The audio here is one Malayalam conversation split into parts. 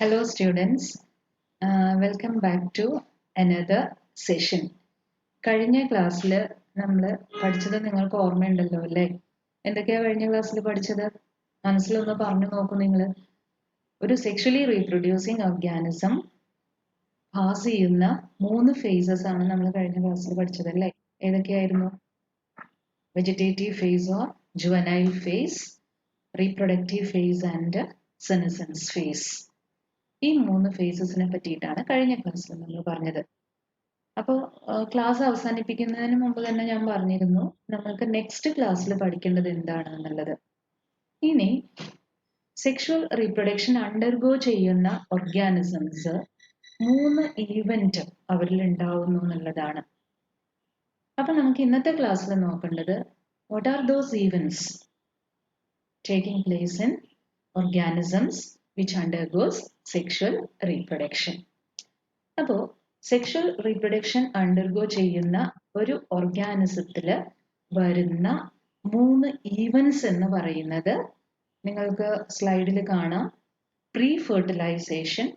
Hello students, welcome back to another session. കഴിഞ്ഞ ക്ലാസ്സിൽ നമ്മൾ പഠിച്ചത് നിങ്ങൾക്ക് ഓർമ്മയുണ്ടല്ലോ അല്ലേ? എന്തൊക്കെയാ കഴിഞ്ഞ ക്ലാസ്സിൽ പഠിച്ചത്? മനസ്സിലൊന്ന് പറഞ്ഞു നോക്കൂ നിങ്ങൾ. ഒരു സെക്ഷലി റീപ്രൊഡ്യൂസിങ് ഓർഗാനിസം പാസ് ചെയ്യുന്ന 3 ഫേസസ് ആണ് നമ്മൾ കഴിഞ്ഞ ക്ലാസ്സിൽ പഠിച്ചത് അല്ലേ? ഏതൊക്കെയായിരുന്നു? Vegetative phase or juvenile phase, reproductive phase and senescence phase. ഈ 3 ഫേസസിനെ പറ്റിയിട്ടാണ് കഴിഞ്ഞ ക്ലാസ്സിൽ നമ്മൾ പറഞ്ഞത്. അപ്പോൾ ക്ലാസ് അവസാനിപ്പിക്കുന്നതിന് മുമ്പ് തന്നെ ഞാൻ പറഞ്ഞിരുന്നു നമ്മൾക്ക് നെക്സ്റ്റ് ക്ലാസ്സിൽ പഠിക്കേണ്ടത് എന്താണ് എന്നുള്ളത്. ഇനി സെക്ഷുവൽ റീപ്രൊഡക്ഷൻ അണ്ടർഗോ ചെയ്യുന്ന ഓർഗാനിസംസ് 3 ഈവന്റ് അവരിൽ ഉണ്ടാവുന്നു എന്നുള്ളതാണ്. അപ്പൊ നമുക്ക് ഇന്നത്തെ ക്ലാസ്സിൽ നോക്കേണ്ടത് what are those events taking place in organisms which undergoes sexual reproduction. അപ്പോൾ സെക്ഷൽ റീപ്രൊഡക്ഷൻ അണ്ടർഗോ ചെയ്യുന്ന ഒരു ഓർഗാനിസത്തിൽ വരുന്ന 3 ഈവൻസ് എന്ന് പറയുന്നത് നിങ്ങൾക്ക് സ്ലൈഡിൽ കാണാം. Pre fertilization,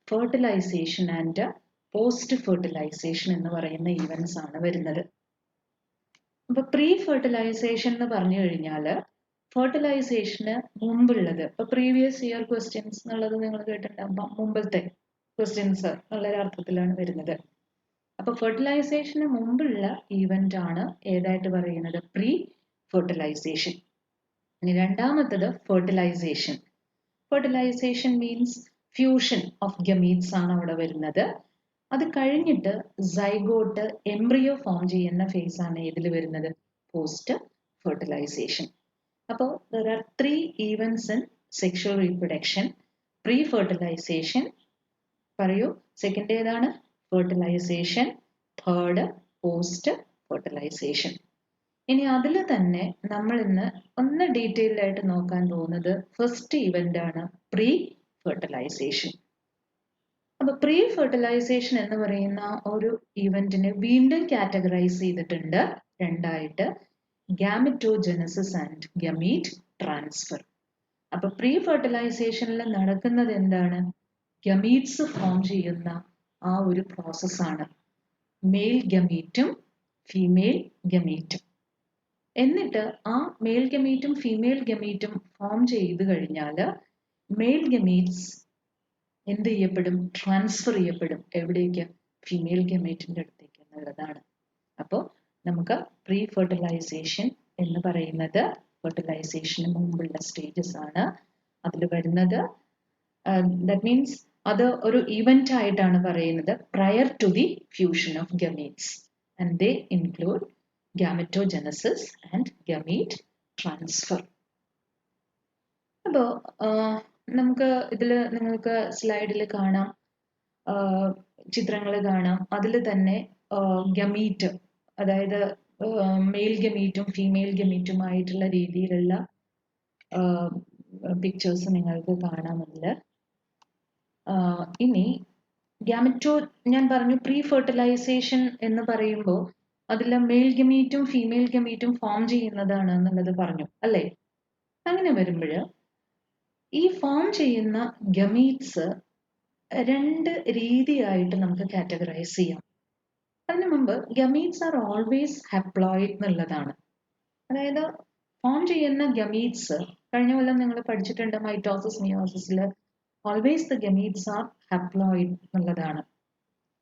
fertilization and post fertilization എന്ന് പറയുന്ന ഈവൻസ് ആണ് വരുന്നത്. അപ്പൊ പ്രീ ഫെർട്ടിലൈസേഷൻ എന്ന് പറഞ്ഞു കഴിഞ്ഞാൽ ഫെർട്ടിലൈസേഷന് മുമ്പുള്ളത്, ഇപ്പൊ പ്രീവിയസ് ഇയർ ക്വസ്റ്റ്യൻസ് എന്നുള്ളത് നിങ്ങൾ കേട്ടിട്ടുണ്ടാകും, മുമ്പത്തെ ക്വസ്റ്റ്യൻസ് എന്നുള്ള അർത്ഥത്തിലാണ് വരുന്നത്. അപ്പൊ ഫെർട്ടിലൈസേഷന് മുമ്പുള്ള ഈവന്റ് ആണ് ഏതായിട്ട് പറയുന്നത്? Pre fertilization. ഇനി രണ്ടാമത്തത് fertilization. Fertilization means fusion of gametes ആണ് അവിടെ വരുന്നത്. അത് കഴിഞ്ഞിട്ട് സൈഗോട്ട് എംബ്രിയോ ഫോം ചെയ്യുന്ന ഫേസ് ആണ് ഇതിൽ വരുന്നത്? Post fertilization. അപ്പോൾ there are 3 events in sexual reproduction. Pre-fertilization, പറയൂ, സെക്കൻഡ് ഏതാണ്? Fertilization, third post fertilization. ഇനി അതിൽ തന്നെ നമ്മൾ ഇന്ന് ഒന്ന് ഡീറ്റെയിൽഡ് ആയിട്ട് നോക്കാൻ പോകുന്നത് ഫസ്റ്റ് ഇവന്റ് ആണ് പ്രീ ഫെർട്ടിലൈസേഷൻ. അപ്പൊ പ്രീ ഫെർട്ടിലൈസേഷൻ എന്ന് പറയുന്ന ഒരു ഇവന്റിനെ വീണ്ടും കാറ്റഗറൈസ് ചെയ്തിട്ടുണ്ട് രണ്ടായിട്ട്: ഗാമറ്റോജെനസിസ് ആൻഡ് ഗമീറ്റ് ട്രാൻസ്ഫർ. അപ്പൊ പ്രീ ഫെർട്ടിലൈസേഷനിൽ നടക്കുന്നത് എന്താണ്? ഗമീറ്റ്സ് ഫോം ചെയ്യുന്ന ആ ഒരു പ്രോസസ്സാണ് മെയിൽ ഗമീറ്റും ഫീമെയിൽ ഗമീറ്റും. എന്നിട്ട് ആ മെയിൽ ഗമീറ്റും ഫീമെയിൽ ഗമീറ്റും ഫോം ചെയ്ത് കഴിഞ്ഞാൽ മെയിൽ ഗമീറ്റ്സ് എന്ത് ചെയ്യപ്പെടും? ട്രാൻസ്ഫർ ചെയ്യപ്പെടും. എവിടേക്ക്? ഫീമെയിൽ ഗമീറ്റിന്റെ അടുത്തേക്ക് എന്നുള്ളതാണ്. അപ്പോൾ നമുക്ക് പ്രീ ഫെർട്ടിലൈസേഷൻ എന്ന് പറയുന്നത് ഫെർട്ടിലൈസേഷന് മുമ്പുള്ള സ്റ്റേജസ് ആണ് അതിൽ വരുന്നത്. ദാറ്റ് മീൻസ് അത് ഒരു ഇവന്റ് ആയിട്ടാണ് പറയുന്നത് prior to the fusion of gametes, and they include gametogenesis and gamete transfer. അപ്പോൾ നമുക്ക് ഇതിൽ നിങ്ങൾക്ക് സ്ലൈഡിൽ കാണാം, ചിത്രങ്ങൾ കാണാം. അതിൽ തന്നെ ഗമീറ്റ്, അതായത് മെയിൽ ഗമീറ്റും ഫീമെയിൽ ഗമീറ്റുമായിട്ടുള്ള രീതിയിലുള്ള പിക്ചേഴ്സ് നിങ്ങൾക്ക് കാണാമെന്നില്ല. ഇനി ഗാമറ്റോ, ഞാൻ പറഞ്ഞു പ്രീ ഫെർട്ടിലൈസേഷൻ എന്ന് പറയുമ്പോൾ അതിൽ മെയിൽ ഗമീറ്റും ഫീമെയിൽ ഗമീറ്റും ഫോം ചെയ്യുന്നതാണ് എന്നുള്ളത് പറഞ്ഞു അല്ലേ? അങ്ങനെ വരുമ്പോൾ ഈ ഫോം ചെയ്യുന്ന ഗമീറ്റ്സ് 2 രീതിയായിട്ട് നമുക്ക് കാറ്റഗറൈസ് ചെയ്യാം. അതിനു മുമ്പ് ഗമീറ്റ്സ് ആർ ഓൾവേസ് ഹാപ്ലോയിഡ് എന്നുള്ളതാണ്. അതായത് ഫോം ചെയ്യുന്ന ഗമീറ്റ്സ്, കഴിഞ്ഞ കൊല്ലം നിങ്ങൾ പഠിച്ചിട്ടുണ്ട് മൈറ്റോസിസ് മിയോസിസിൽ always the gametes are haploid എന്നുള്ളതാണ്.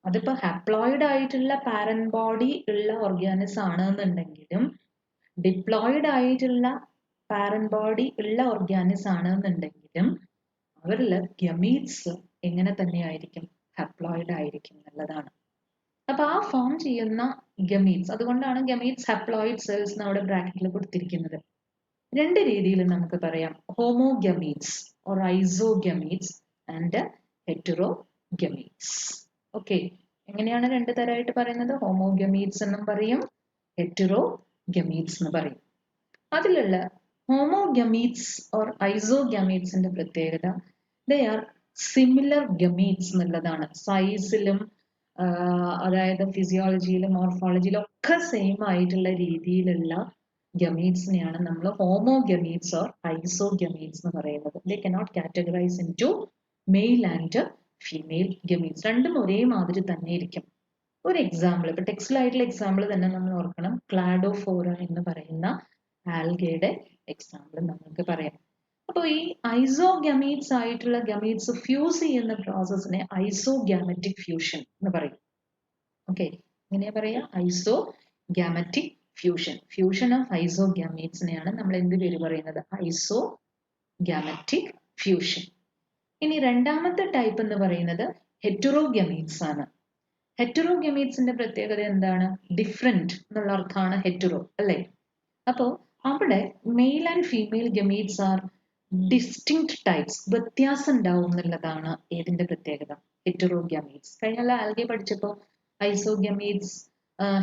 അതിപ്പോൾ ഹാപ്ലോയിഡ് ആയിട്ടുള്ള പാരന്റ് ബോഡി ഉള്ള ഓർഗാനിസം ആണെന്നുണ്ടെങ്കിലും ഡിപ്ലോയിഡ് ആയിട്ടുള്ള പാരന്റ് ബോഡി ഉള്ള ഓർഗാനിസം ആണെന്നുണ്ടെങ്കിലും അവരിൽ ഗമീറ്റ്സ് എങ്ങനെ തന്നെയായിരിക്കും? ഹാപ്ലോയിഡ് ആയിരിക്കും എന്നുള്ളതാണ്. അപ്പൊ ആ ഫോം ചെയ്യുന്ന ഗമീറ്റ്സ്, അതുകൊണ്ടാണ് ഗമീറ്റ്സ് ഹാപ്ലോയിഡ് സെൽസ് നമ്മുടെ ബ്രാക്കറ്റിൽ കൊടുത്തിരിക്കുന്നത്. 2 രീതിയിൽ നമുക്ക് പറയാം: ഹോമോഗമീറ്റ്സ് ഓർ ഐസോഗമീറ്റ്സ് ആൻഡ് ഹെറ്ററോഗമീറ്റ്സ്. ഓക്കെ, എങ്ങനെയാണ് 2 തരമായിട്ട് പറയുന്നത്? ഹോമോഗമീറ്റ്സ് എന്നും പറയും, ഹെറ്ററോഗമീറ്റ്സ് എന്ന് പറയും. അതിലുള്ള ഹോമോഗമീറ്റ്സ് ഓർ ഐസോഗമീറ്റ്സിന്റെ പ്രത്യേകത ദേ ആർ സിമിലർ ഗമീറ്റ്സ് എന്നുള്ളതാണ്. സൈസിലും അതായത് ഫിസിയോളജിയിലും മോർഫോളജിയിലും ഒക്കെ സെയിം ആയിട്ടുള്ള രീതിയിലുള്ള ഗമീറ്റ്സിനെയാണ് നമ്മൾ ഹോമോഗമീറ്റ്സ് ഓർ ഐസോഗമീറ്റ്സ് എന്ന് പറയുന്നത്. They cannot categorise into male and female gametes. രണ്ടും ഒരേ മാതിരി തന്നെ ഇരിക്കും. ഒരു എക്സാമ്പിൾ, ഇപ്പൊ ടെക്സ്റ്റിലായിട്ടുള്ള എക്സാമ്പിൾ തന്നെ നമ്മൾ ഓർക്കണം. ക്ലാഡോഫോറ എന്ന് പറയുന്ന ആൽഗയുടെ എക്സാമ്പിൾ നമുക്ക് പറയാം. അപ്പോൾ ഈ ഐസോഗമീറ്റ്സ് ആയിട്ടുള്ള ഗമീറ്റ്സ് ഫ്യൂസ് ചെയ്യുന്ന പ്രോസസ്സിനെ ഐസോഗാമറ്റിക് ഫ്യൂഷൻ എന്ന് പറയും. ഓക്കെ, എങ്ങനെയാ പറയാ? ഐസോഗാമറ്റിക് ഫ്യൂഷൻ. ഫ്യൂഷൻ ഓഫ് ഐസോഗാമീറ്റ്സിനെയാണ് നമ്മൾ എന്ത് പേര് പറയുന്നത്? ഐസോഗാമറ്റിക് ഫ്യൂഷൻ. ഇനി രണ്ടാമത്തെ ടൈപ്പ് എന്ന് പറയുന്നത് ഹെറ്ററോഗമീറ്റ്സ് ആണ്. ഹെറ്ററോഗമീറ്റ്സിന്റെ പ്രത്യേകത എന്താണ്? ഡിഫറെന്റ് എന്നുള്ള അർത്ഥമാണ് ഹെറ്ററോ, അല്ലേ? അപ്പോൾ അവിടെ male and female gametes are distinct types. വ്യത്യാസം ഉണ്ടാവും എന്നുള്ളതാണ് ഏതിന്റെ പ്രത്യേകത? ഹെറ്ററോഗമീറ്റ്സ്. കഴിഞ്ഞ ആൽഗെ പഠിച്ചപ്പോൾ ഐസോഗമീറ്റ്സ്,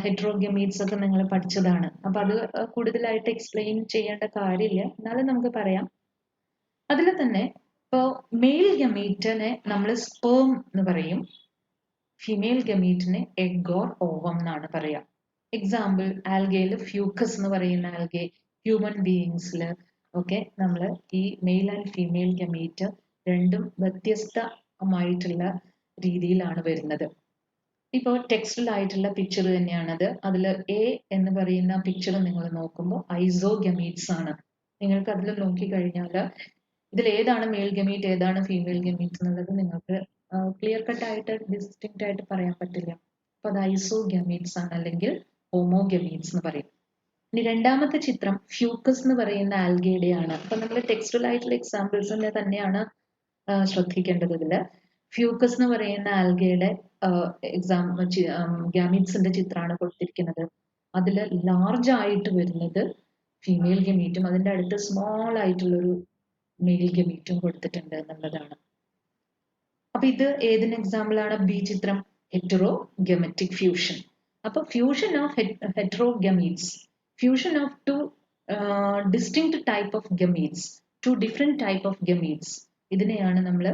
ഹെറ്ററോഗമീറ്റ്സ് ഒക്കെ നിങ്ങൾ പഠിച്ചതാണ്. അപ്പൊ അത് കൂടുതലായിട്ട് എക്സ്പ്ലെയിൻ ചെയ്യേണ്ട കാര്യമില്ല, എന്നാലും നമുക്ക് പറയാം. അതിൽ തന്നെ ഇപ്പോൾ മെയിൽ ഗമീറ്റിനെ നമ്മൾ സ്പേം എന്ന് പറയും, ഫീമെയിൽ ഗമീറ്റിനെ എഗ് ഓർ ഓവം എന്നാണ് പറയാം. എക്സാമ്പിൾ, ആൽഗയിൽ ഫ്യൂക്കസ് എന്ന് പറയുന്ന ആൽഗെ, ഹ്യൂമൻ ബീയിങ്സിൽ ഒക്കെ നമ്മൾ ഈ മെയിൽ ആൻഡ് ഫീമെയിൽ ഗമീറ്റ് രണ്ടും വ്യത്യസ്തമായിട്ടുള്ള രീതിയിലാണ് വരുന്നത്. ഇപ്പോൾ ടെക്സ്റ്റിലായിട്ടുള്ള പിക്ചർ തന്നെയാണത്. അതിൽ എ എന്ന് പറയുന്ന പിക്ചർ നിങ്ങൾ നോക്കുമ്പോൾ ഐസോഗമീറ്റ്സ് ആണ്. നിങ്ങൾക്ക് അതിൽ നോക്കിക്കഴിഞ്ഞാൽ ഇതിൽ ഏതാണ് മെയിൽ ഗമീറ്റ് ഏതാണ് ഫീമെയിൽ ഗമീറ്റ് എന്നുള്ളത് നിങ്ങൾക്ക് ക്ലിയർ കട്ട് ആയിട്ട് ഡിസ്റ്റിങ്ക്റ്റ് ആയിട്ട് പറയാൻ പറ്റില്ല. അപ്പൊ അത് ഐസോഗമീറ്റ്സ് ആണ്, അല്ലെങ്കിൽ ഹോമോഗമീറ്റ്സ് എന്ന് പറയും. ഇനി രണ്ടാമത്തെ ചിത്രം ഫ്യൂക്കസ് എന്ന് പറയുന്ന ആൽഗയുടെയാണ്. അപ്പൊ നമ്മൾ ടെക്സ്റ്റുവലായിട്ടുള്ള എക്സാമ്പിൾസിന്റെ തന്നെയാണ് ശ്രദ്ധിക്കേണ്ടത്. ഇതില് ഫ്യൂക്കസ് എന്ന് പറയുന്ന ആൽഗയുടെ ഗാമീറ്റ്സിന്റെ ചിത്രമാണ് കൊടുത്തിരിക്കുന്നത്. അതിൽ ലാർജ് ആയിട്ട് വരുന്നത് ഫീമെയിൽ ഗമീറ്റും അതിന്റെ അടുത്ത് സ്മോൾ ആയിട്ടുള്ളൊരു മെയിൽ ഗമീറ്റും കൊടുത്തിട്ടുണ്ട് എന്നുള്ളതാണ്. അപ്പൊ ഇത് ഏതിന് എക്സാമ്പിൾ ആണ്? ബി ചിത്രം, ഹെറ്ററോഗമറ്റിക് ഫ്യൂഷൻ. അപ്പൊ fusion of heterogametes, fusion of two distinct type of gametes, two different type of gametes, ഇതിനെയാണ് നമ്മൾ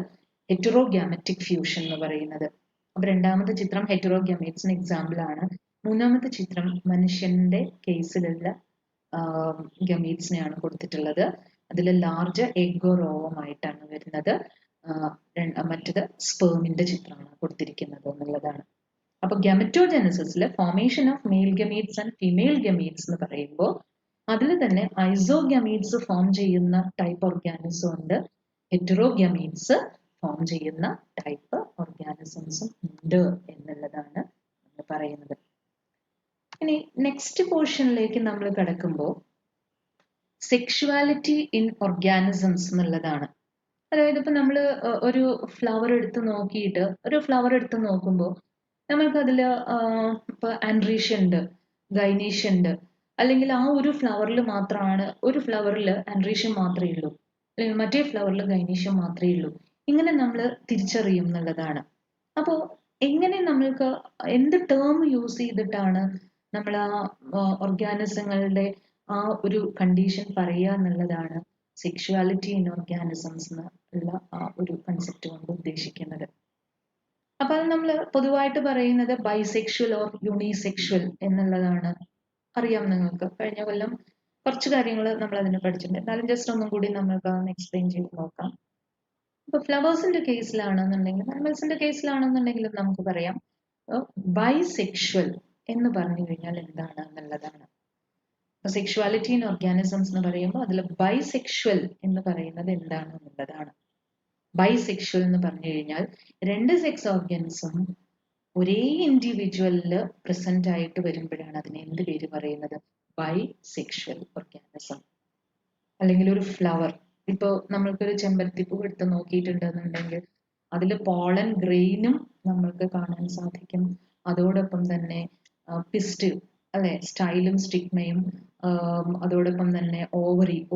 ഹെറ്ററോഗാമറ്റിക് ഫ്യൂഷൻ എന്ന് പറയുന്നത്. അപ്പൊ രണ്ടാമത്തെ ചിത്രം ഹെറ്ററോഗമീറ്റ്സിന് എക്സാമ്പിൾ ആണ്. മൂന്നാമത്തെ ചിത്രം മനുഷ്യന്റെ കേസിലുള്ള ഗമീറ്റ്സിനെയാണ് കൊടുത്തിട്ടുള്ളത്. അതിൽ ലാർജ് എഗ് ഓർ ഓവം ആയിട്ടാണ് വരുന്നത്. മറ്റത് സ്പേമിന്റെ ചിത്രമാണ് കൊടുത്തിരിക്കുന്നത് എന്നുള്ളതാണ്. അപ്പൊ ഗമറ്റോജനസിസിൽ formation of male gametes and female gametes എന്ന് പറയുമ്പോൾ അതിൽ തന്നെ ഐസോഗമീറ്റ്സ് ഫോം ചെയ്യുന്ന ടൈപ്പ് ഓർഗാനിസം ഉണ്ട്, ഹെറ്ററോഗമീറ്റ്സ് ഫോം ചെയ്യുന്ന ടൈപ്പ് ഓർഗാനിസംസും ഉണ്ട് എന്നുള്ളതാണ് നമ്മൾ പറയുന്നത്. ഇനി നെക്സ്റ്റ് പോർഷനിലേക്ക് നമ്മൾ കടക്കുമ്പോൾ സെക്ഷുവാലിറ്റി ഇൻ ഓർഗാനിസംസ് എന്നുള്ളതാണ്. അതായത് ഇപ്പൊ നമ്മൾ ഒരു ഫ്ലവർ എടുത്ത് നോക്കുമ്പോൾ നമ്മൾക്കതിൽ ഇപ്പൊ ആൻഡ്രീഷ്യ ഉണ്ട്, ഗൈനീഷ്യ ഉണ്ട്, അല്ലെങ്കിൽ ആ ഒരു ഫ്ലവറിൽ മാത്രമാണ്, ഒരു ഫ്ലവറിൽ ആൻഡ്രീഷ്യം മാത്രമേ ഉള്ളൂ, അല്ലെങ്കിൽ മറ്റേ ഫ്ലവറിൽ ഗൈനീഷ്യം മാത്രമേ ഉള്ളൂ. ഇങ്ങനെ നമ്മൾ തിരിച്ചറിയും എന്നുള്ളതാണ്. അപ്പോൾ എങ്ങനെ നമ്മൾക്ക് എന്ത് ടേം യൂസ് ചെയ്തിട്ടാണ് നമ്മൾ ആ ഓർഗാനിസങ്ങളുടെ ആ ഒരു കണ്ടീഷൻ പറയുക എന്നുള്ളതാണ് സെക്ഷുവാലിറ്റി ഇൻ ഓർഗാനിസംസ് എന്നുള്ള ആ ഒരു കൺസെപ്റ്റ് കൊണ്ട് ഉദ്ദേശിക്കുന്നത്. അപ്പൊ അത് നമ്മൾ പൊതുവായിട്ട് പറയുന്നത് ബൈസെക്ഷൽ ഓർ യൂണിസെക്ഷൽ എന്നുള്ളതാണ്. അറിയാം നിങ്ങൾക്ക്, കഴിഞ്ഞ കൊല്ലം കുറച്ച് കാര്യങ്ങൾ നമ്മൾ അതിനെ പഠിച്ചിട്ടുണ്ട്. എന്നാലും ജസ്റ്റ് ഒന്നും കൂടി നമ്മൾക്ക് അതൊന്ന് എക്സ്പ്ലെയിൻ ചെയ്ത് നോക്കാം. ഇപ്പൊ ഫ്ലവേഴ്സിന്റെ കേസിലാണെന്നുണ്ടെങ്കിൽ, ആനിമൽസിന്റെ കേസിലാണെന്നുണ്ടെങ്കിലും നമുക്ക് പറയാം ബൈസെക്ഷൽ എന്ന് പറഞ്ഞു കഴിഞ്ഞാൽ എന്താണ് എന്നുള്ളതാണ്. സെക്ഷുവാലിറ്റി ഇൻ ഓർഗാനിസംസ് എന്ന് പറയുമ്പോൾ അതിൽ ബൈസെക്ഷൽ എന്ന് പറയുന്നത് എന്താണ് എന്നുള്ളതാണ്. ബൈസെക്ഷൽ എന്ന് പറഞ്ഞു കഴിഞ്ഞാൽ രണ്ട് സെക്സ് ഓർഗൻസും ഒരേ ഇൻഡിവിജ്വലില് പ്രസന്റ് ആയിട്ട് വരുമ്പോഴാണ് അതിനെ എന്ത് പേര് പറയുന്നത്? Bisexual organism. അല്ലെങ്കിൽ ഒരു ഫ്ലവർ, ഇപ്പോൾ നമ്മൾക്കൊരു ചെമ്പരത്തിപ്പൂ എടുത്ത് നോക്കിയിട്ടുണ്ടെന്നുണ്ടെങ്കിൽ അതിൽ പോളൻ ഗ്രെയിനും നമ്മൾക്ക് കാണാൻ സാധിക്കും. അതോടൊപ്പം തന്നെ പിസ്റ്റ് അല്ലെ, സ്റ്റൈലും സ്റ്റിഗ്മയും, അതോടൊപ്പം തന്നെ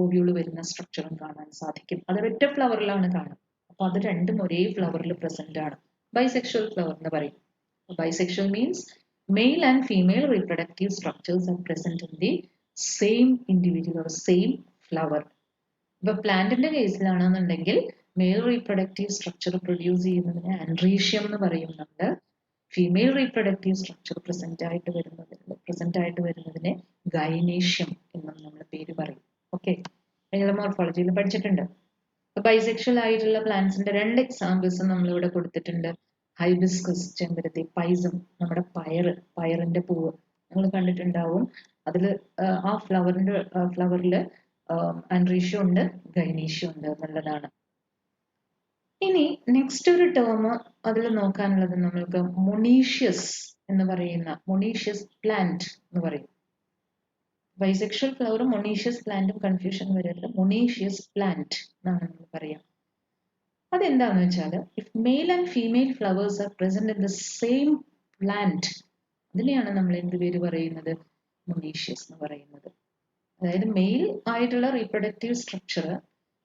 ഓവ്യൂള് വരുന്ന സ്ട്രക്ചറും കാണാൻ സാധിക്കും. അത് ഒറ്റ ഫ്ലവറിലാണ് കാണുക. അപ്പൊ അത് രണ്ടും ഒരേ ഫ്ലവറിൽ പ്രസന്റ് ആണ്. ബൈസെക്ഷൽ ഫ്ലവർ എന്ന് പറയും. Bisexual means mail and female reproductive structures R present in the same individual or same flower. ഇപ്പൊ പ്ലാന്റിന്റെ കേസിലാണെന്നുണ്ടെങ്കിൽ മെയിൽ റീപ്രൊഡക്റ്റീവ് സ്ട്രക്ചർ പ്രൊഡ്യൂസ് ചെയ്യുന്നതിന് ആൻഡ്രീഷ്യം എന്ന് പറയും നമ്മൾ. ഫീമെയിൽ റീപ്രൊഡക്റ്റീവ് സ്ട്രക്ചർ പ്രസന്റ് ആയിട്ട് വരുന്നതിന് ഗൈനീഷ്യം എന്നും നമ്മൾ പേര് പറയും. ഓക്കെ, നിങ്ങൾ മോർഫോളജിയിൽ പഠിച്ചിട്ടുണ്ട്. ബൈസെക്ഷൽ ആയിട്ടുള്ള പ്ലാന്റ്സിന്റെ 2 എക്സാമ്പിൾസ് നമ്മളിവിടെ കൊടുത്തിട്ടുണ്ട്. ഹൈബിസ്കസ് ചെമ്പരത്തി, പൈസം നമ്മുടെ പയറിന്റെ പൂവ് നിങ്ങൾ കണ്ടിട്ടുണ്ടാവും. അതിൽ ആ ഫ്ലവറിൽ ആൻഡ്രീഷ്യം ഉണ്ട്, ഗൈനീഷ്യം ഉണ്ട് എന്നുള്ളതാണ്. ഇനി നെക്സ്റ്റ് ഒരു ടേം അതിൽ നോക്കാനുള്ളത് നമ്മൾക്ക് മൊണീഷ്യസ് എന്ന് പറയുന്ന മൊണീഷ്യസ് പ്ലാന്റ് എന്ന് പറയും. ബൈസെക്ഷൽ ഫ്ലവറും മൊണീഷ്യസ് പ്ലാന്റും കൺഫ്യൂഷൻ വരരുത്. മൊണീഷ്യസ് പ്ലാന്റ് എന്നാണ് നമ്മൾ പറയാം. അതെന്താണെന്ന് വെച്ചാൽ if male and female flowers are present in the same plant, അതിനെയാണ് നമ്മൾ എന്ത് പേര് പറയുന്നത്? മൊണീഷ്യസ് എന്ന് പറയുന്നത്. അതായത് മെയിൽ ആയിട്ടുള്ള റീപ്രൊഡക്റ്റീവ് സ്ട്രക്ചർ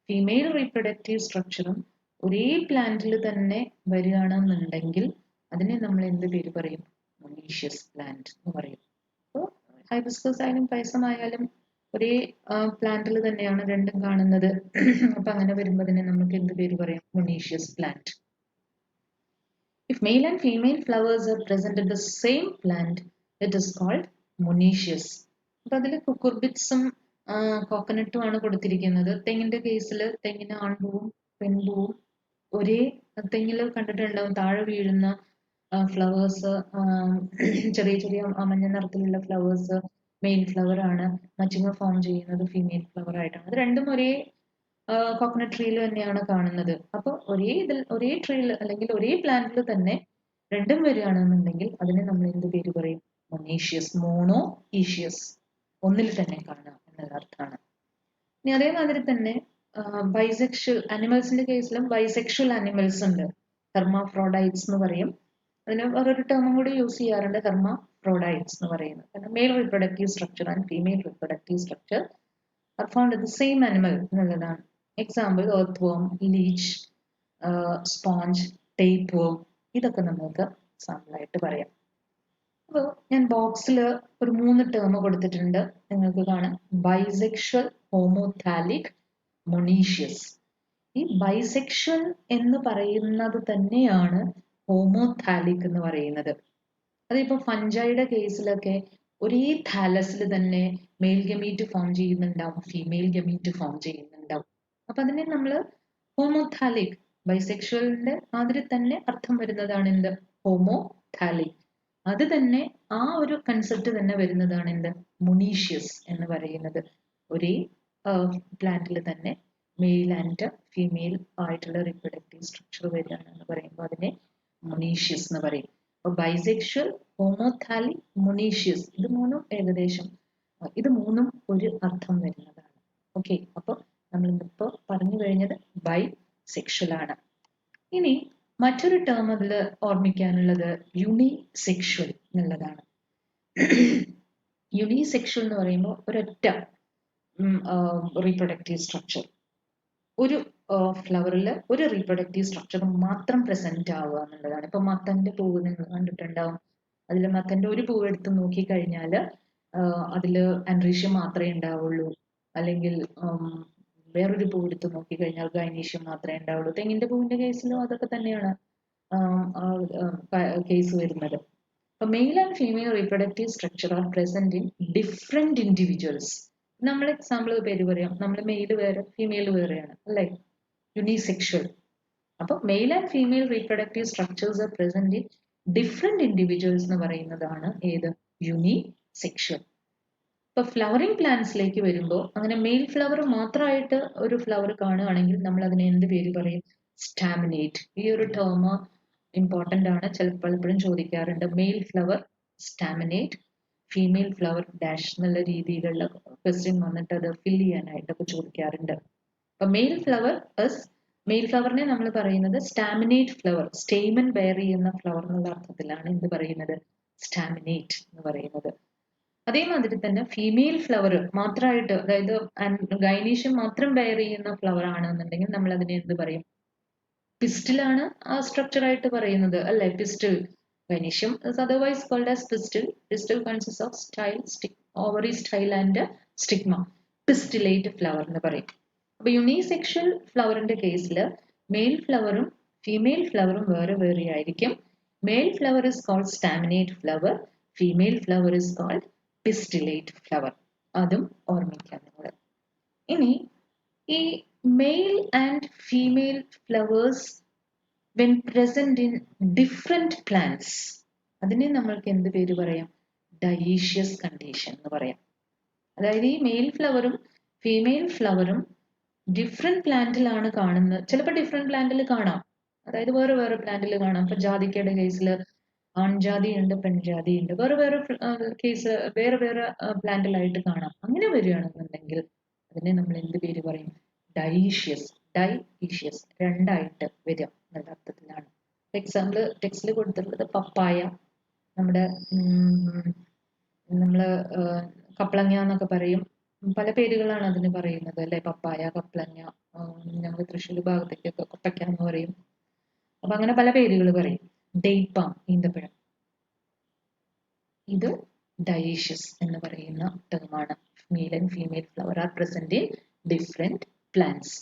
ഫീമെയിൽ റീപ്രൊഡക്റ്റീവ് സ്ട്രക്ചറും ഒരേ പ്ലാന്റിൽ തന്നെ വരികയാണെന്നുണ്ടെങ്കിൽ അതിനെ നമ്മൾ എന്ത് പേര് പറയും? മൊണീഷ്യസ് പ്ലാന്റ് എന്ന് പറയും. അപ്പോൾ ഹൈബിസ്കസ് ആയാലും പൈസം ആയാലും ഒരേ പ്ലാന്റിൽ തന്നെയാണ് രണ്ടും കാണുന്നത്. അപ്പൊ അങ്ങനെ വരുമ്പോൾ അതിനെ നമുക്ക് എന്ത് പേര് പറയും? Monoecious plant. If male and female flowers are present in the same plant it is called monoecious. അപ്പൊ അതിൽ കുക്കുർബിറ്റ്സും കോക്കനട്ടും ആണ് കൊടുത്തിരിക്കുന്നത്. തെങ്ങിന്റെ കേസിൽ തെങ്ങിന് ആൺപൂവും പെൺപൂവും ഒരേ തെങ്ങിൽ കണ്ടിട്ടുണ്ടാവും. താഴെ വീഴുന്ന ഫ്ലവേഴ്സ് ചെറിയ ചെറിയ മഞ്ഞ നിറത്തിലുള്ള ഫ്ലവേഴ്സ് മെയിൽ ഫ്ലവർ ആണ്. മച്ചിങ്ങ ഫോം ചെയ്യുന്നത് ഫീമെയിൽ ഫ്ലവർ ആയിട്ടാണ്. അത് രണ്ടും ഒരേ കോക്കനട്ട് ട്രീയിൽ തന്നെയാണ് കാണുന്നത്. അപ്പൊ ഒരേ ട്രീയിൽ അല്ലെങ്കിൽ ഒരേ പ്ലാന്റിൽ തന്നെ രണ്ടും വരികയാണെന്നുണ്ടെങ്കിൽ അതിനെ നമ്മൾ എന്ത് പേര് പറയും? മൊണീഷ്യസ്. മോണോ ഈഷ്യസ്, ഒന്നിൽ തന്നെ കാണാം എന്നുള്ള അർത്ഥമാണ്. ഇനി അതേമാതിരി തന്നെ ബൈസെക്ഷൽ അനിമൽസിന്റെ കേസിലും ബൈസെക്ഷൽ അനിമൽസ് ഉണ്ട്. ഹെർമാഫ്രോഡൈറ്റ്സ് എന്ന് പറയും. അതിന് വേറൊരു ടേമും കൂടി യൂസ് ചെയ്യാറുണ്ട്, ഹെർമാഫ്രോഡൈറ്റ്സ് എന്ന് പറയുന്നത്. കാരണം male reproductive structure and female reproductive structure are found in the same animal എന്നുള്ളതാണ്. Example earthworm, leech, sponge, tapeworm, ഇതൊക്കെ നമുക്ക് എക്സാമ്പിൾ ആയിട്ട് പറയാം. അപ്പോൾ ഞാൻ ബോക്സിൽ ഒരു 3 ടേം കൊടുത്തിട്ടുണ്ട്. നിങ്ങൾക്ക് കാണാം ബൈസെക്ഷൽ, ഹോമോഥാലിക്, മൊണീഷ്യസ്. ഈ ബൈസെക്ഷൽ എന്ന് പറയുന്നത് തന്നെയാണ് ഹോമോഥാലിക് എന്ന് പറയുന്നത്. അതിപ്പോ ഫഞ്ചൈയുടെ കേസിലൊക്കെ ഒരേ താലസിൽ തന്നെ മെയിൽ ഗമീറ്റ് ഫോം ചെയ്യുന്നുണ്ടാവും, ഫീമെയിൽ ഗമീറ്റ് ഫോം ചെയ്യുന്നുണ്ടാവും. അപ്പൊ അതിനെ നമ്മൾ ഹോമോഥാലിക്, ബൈസെക്ഷലിന്റെ മാതിരി തന്നെ അർത്ഥം വരുന്നതാണ് എന്ത്? ഹോമോഥാലിക്. അത് തന്നെ ആ ഒരു കൺസെപ്റ്റ് തന്നെ വരുന്നതാണ് എന്ത്? മൊണീഷ്യസ് എന്ന് പറയുന്നത്. ഒരേ പ്ലാന്റിൽ തന്നെ മെയിൽ ആൻഡ് ഫീമെയിൽ ആയിട്ടുള്ള റീപ്രൊഡക്റ്റീവ് സ്ട്രക്ചർ വരികയാണ് എന്ന് പറയുമ്പോൾ അതിനെ മൊണീഷ്യസ് എന്ന് പറയും. അപ്പോൾ ബൈസെക്ഷൽ, ഹോമോഥാലിക്, മൊണീഷ്യസ്, ഇത് മൂന്നും ഒരു അർത്ഥം വരുന്നതാണ്. ഓക്കെ, അപ്പോൾ നമ്മൾ ഇപ്പോൾ പറഞ്ഞു കഴിഞ്ഞത് ബൈസെക്ഷൽ ആണ്. ഇനി മറ്റൊരു ടേം അതിൽ ഓർമ്മിക്കാനുള്ളത് യൂണിസെക്ഷൽ എന്നുള്ളതാണ്. യൂണിസെക്ഷൽ എന്ന് പറയുമ്പോൾ ഒരൊറ്റ റീപ്രൊഡക്റ്റീവ് സ്ട്രക്ചർ, ഒരു ഫ്ലവറിൽ ഒരു റീപ്രൊഡക്റ്റീവ് സ്ട്രക്ചർ മാത്രം പ്രസന്റ് ആവുക എന്നുള്ളതാണ്. ഇപ്പൊ മത്തന്റെ പൂവ് നിങ്ങൾ കണ്ടിട്ടുണ്ടാവും. അതിൽ മത്തന്റെ ഒരു പൂവ് എടുത്ത് നോക്കിക്കഴിഞ്ഞാൽ അതിൽ ആൻഡ്രീഷ്യം മാത്രമേ ഉണ്ടാവുള്ളൂ. അല്ലെങ്കിൽ വേറൊരു പൂവ് എടുത്ത് നോക്കിക്കഴിഞ്ഞാൽ ഗൈനീഷ്യം മാത്രമേ ഉണ്ടാവുള്ളൂ. തെങ്ങിന്റെ പൂവിന്റെ കേസിലും അതൊക്കെ തന്നെയാണ് കേസ് വരുന്നത്. അപ്പൊ mail and female reproductive structure R present in different individuals. നമ്മൾ എക്സാമ്പിൾ പേര് പറയാം. നമ്മൾ മെയിൽ വേറെ ഫീമെയിൽ വേറെയാണ് അല്ലേ? യൂണിസെക്ഷൽ. അപ്പൊ mail and female reproductive structures R present in different individuals എന്ന് പറയുന്നതാണ് ഏത്? യൂണിസെക്ഷൽ. ഇപ്പൊ ഫ്ലവറിംഗ് പ്ലാന്റ്സിലേക്ക് വരുമ്പോൾ അങ്ങനെ മെയിൽ ഫ്ലവർ മാത്രമായിട്ട് ഒരു ഫ്ലവർ കാണുകയാണെങ്കിൽ നമ്മൾ അതിനെ എന്ത് പേര് പറയും? സ്റ്റാമിനേറ്റ്. ഈ ഒരു ടേം ഇമ്പോർട്ടന്റ് ആണ്, പലപ്പോഴും ചോദിക്കാറുണ്ട്. Male flower staminate, female flower dash എന്നുള്ള രീതിയിലുള്ള ക്വസ്റ്റ്യൻ വന്നിട്ട് അത് ഫിൽ ചെയ്യാനായിട്ടൊക്കെ ചോദിക്കാറുണ്ട്. അപ്പൊ മെയിൽ ഫ്ലവറിനെ നമ്മൾ പറയുന്നത് സ്റ്റാമിനേറ്റ് ഫ്ലവർ, സ്റ്റേമൻ ബെയർ ചെയ്യുന്ന ഫ്ലവർ എന്നുള്ള അർത്ഥത്തിലാണ് എന്ത് പറയുന്നത്? സ്റ്റാമിനേറ്റ് എന്ന് പറയുന്നത്. അതേമാതിരി തന്നെ ഫീമെയിൽ ഫ്ലവർ മാത്രമായിട്ട്, അതായത് ഗൈനീഷ്യം മാത്രം ബെയർ ചെയ്യുന്ന ഫ്ലവർ ആണെന്നുണ്ടെങ്കിൽ നമ്മൾ അതിനെ എന്ത് പറയും? പിസ്റ്റിലാണ് ആ സ്ട്രക്ചർ ആയിട്ട് പറയുന്നത് അല്ലെ? Pistil. Gynoecium is otherwise called as pistil. Pistil consists of style, ovary style and stigma. Pistillate flower എന്ന് പറയും. അപ്പൊ യൂണിസെക്ഷൽ ഫ്ലവറിന്റെ കേസിൽ മെയിൽ ഫ്ലവറും ഫീമെയിൽ ഫ്ലവറും വേറെ വേറെ ആയിരിക്കും. Mail flower is called staminate flower. Female flower is called pistillate flower. അതും ഓർമ്മിക്കാം നിങ്ങൾ. ഇനി ഈ male and female flowers when present in different plants, അതിനെ നമ്മൾക്ക് എന്ത് പേര് പറയാം? ഡയേഷ്യസ് കണ്ടീഷൻ എന്ന് പറയാം. അതായത് ഈ മെയിൽ ഫ്ലവറും ഫീമെയിൽ ഫ്ലവറും ഡിഫറെന്റ് പ്ലാന്റിലാണ് കാണുന്നത്. ചിലപ്പോൾ ഡിഫറെന്റ് പ്ലാന്റിൽ കാണാം, അതായത് വേറെ വേറെ പ്ലാന്റിൽ കാണാം. ഇപ്പൊ ജാതിക്കയുടെ കേസിൽ ആൺജാതി ഉണ്ട്, പെൺജാതി ഉണ്ട്, വേറെ വേറെ കേസ് വേറെ വേറെ പ്ലാന്റിലായിട്ട് കാണാം. അങ്ങനെ വരികയാണെന്നുണ്ടെങ്കിൽ അതിനെ നമ്മൾ എന്ത് പേര് പറയും? ഡൈഷ്യസ്. ഡൈഷ്യസ് രണ്ടായിട്ട് വരിക എന്നുള്ള അർത്ഥത്തിലാണ്. എക്സാമ്പിൾ ടെക്സ്റ്റിൽ കൊടുത്തിട്ടുള്ളത് പപ്പായ, നമ്മുടെ നമ്മള് കപ്ലങ്ങ എന്നൊക്കെ പറയും. പല പേരുകളാണ് അതിന് പറയുന്നത് അല്ലെ? പപ്പായ, കപ്ലങ്ങ, ഞങ്ങൾ തൃശ്ശൂർ ഭാഗത്തേക്കൊക്കെ കൊപ്പയ്ക്ക എന്ന് പറയും. അപ്പൊ അങ്ങനെ പല പേരുകൾ പറയും. ഡേറ്റ് ഈന്തപ്പഴം, ഇത് ഡയേഷ്യസ് എന്ന് പറയുന്ന ടേമാണ്. Male and female flower are present in different plants.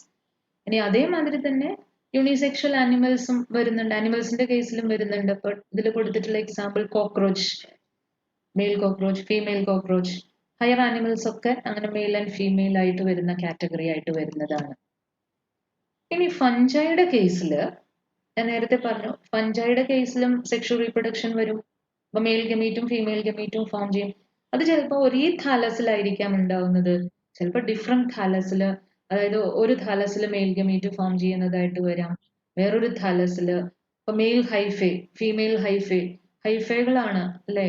ഇനി അതേമാതിരി തന്നെ യൂണിസെക്ഷൽ ആനിമൽസും വരുന്നുണ്ട്. ആനിമൽസിന്റെ കേസിലും വരുന്നുണ്ട്. ഇപ്പൊ ഇതിൽ കൊടുത്തിട്ടുള്ള example cockroach, male cockroach, female cockroach. Higher animals ഒക്കെ അങ്ങനെ മെയിൽ ആൻഡ് ഫീമെയിൽ ആയിട്ട് വരുന്ന കാറ്റഗറി ആയിട്ട് വരുന്നതാണ്. ഇനി ഫഞ്ചൈയുടെ കേസിൽ ഞാൻ നേരത്തെ പറഞ്ഞു, ഫഞ്ചൈയുടെ കേസിലും സെക്ഷൽ റീപ്രൊഡക്ഷൻ വരും. അപ്പൊ മെയിൽ ഗമീറ്റും ഫീമെയിൽ ഗമീറ്റും ഫോം ചെയ്യും. അത് ചിലപ്പോൾ ഒരേ താലസിലായിരിക്കാം ഉണ്ടാവുന്നത്, ചിലപ്പോൾ ഡിഫറെന്റ് താലസിൽ. അതായത് ഒരു താലസിൽ മെയിൽ ഗമീറ്റ് ഫോം ചെയ്യുന്നതായിട്ട് വരാം, വേറൊരു താലസിൽ ഇപ്പൊ മെയിൽ ഹൈഫേ, ഫീമെയിൽ ഹൈഫേ. ഹൈഫേകളാണ് അല്ലെ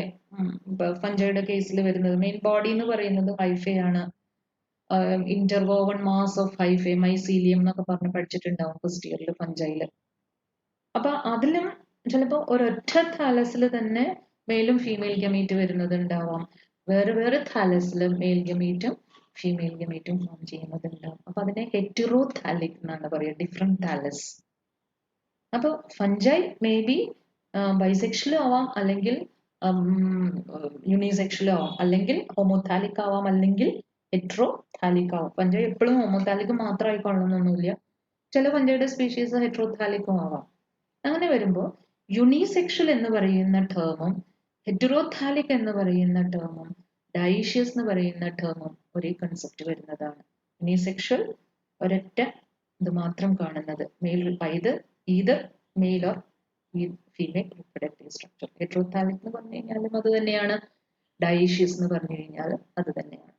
ഇപ്പൊ ഫഞ്ചൈയുടെ കേസിൽ വരുന്നത്. മെയിൻ ബോഡി എന്ന് പറയുന്നത് ഹൈഫേ ആണ്. ഇന്റർവോവൺ മാസ് ഓഫ് ഹൈഫേ, മൈസീലിയം എന്നൊക്കെ പറഞ്ഞ് പഠിച്ചിട്ടുണ്ടാവും ഫസ്റ്റ് ഇയറിൽ ഫഞ്ചൈല്. അപ്പൊ അതിലും ചിലപ്പോൾ ഒരൊറ്റ താലസിൽ തന്നെ മെയിലും ഫീമെയിൽ ഗമീറ്റ് വരുന്നത് ഉണ്ടാവാം. വേറെ വേറെ താലസിൽ മെയിൽ ഗമീറ്റും ഫീമെയിൽ ഗമീറ്റും ഫോം ചെയ്യുന്നത് ഉണ്ടാവും. അപ്പൊ അതിനെ ഹെറ്ററോതാലിക് എന്നാണ് പറയുക, ഡിഫറെന്റ് താലസ്. അപ്പൊ ഫഞ്ചൈ മേ ബി ബൈസെക്ഷലും ആവാം, അല്ലെങ്കിൽ യൂണിസെക്ഷലും ആവാം, അല്ലെങ്കിൽ ഹോമോതാലിക് ആവാം, അല്ലെങ്കിൽ ഹെറ്ററോതാലിക് ആവാം. ഫഞ്ചൈ എപ്പോഴും ഹോമോതാലിക് മാത്രമായി കൊള്ളണമെന്നൊന്നുമില്ല. ചില ഫഞ്ചൈയുടെ സ്പീഷീസ് ഹെറ്ററോതാലിക്കും ആവാം. അങ്ങനെ വരുമ്പോൾ യുണിസെക്ഷൽ എന്ന് പറയുന്ന ടേമും ഹെറ്ററോതാലിക് എന്ന് പറയുന്ന ടേമും ഡൈഷ്യസ് എന്ന് പറയുന്ന ടേമും ഒരേ കൺസെപ്റ്റ് വരുന്നതാണ്. യുണിസെക്ഷൽ ഒരൊറ്റ ഇത് മാത്രം കാണുന്നത്, male either male or female reproductive structure. Heterothallic എന്ന് പറഞ്ഞു കഴിഞ്ഞാലും അത് തന്നെയാണ്, ഡൈഷ്യസ് എന്ന് പറഞ്ഞു കഴിഞ്ഞാലും അത് തന്നെയാണ്.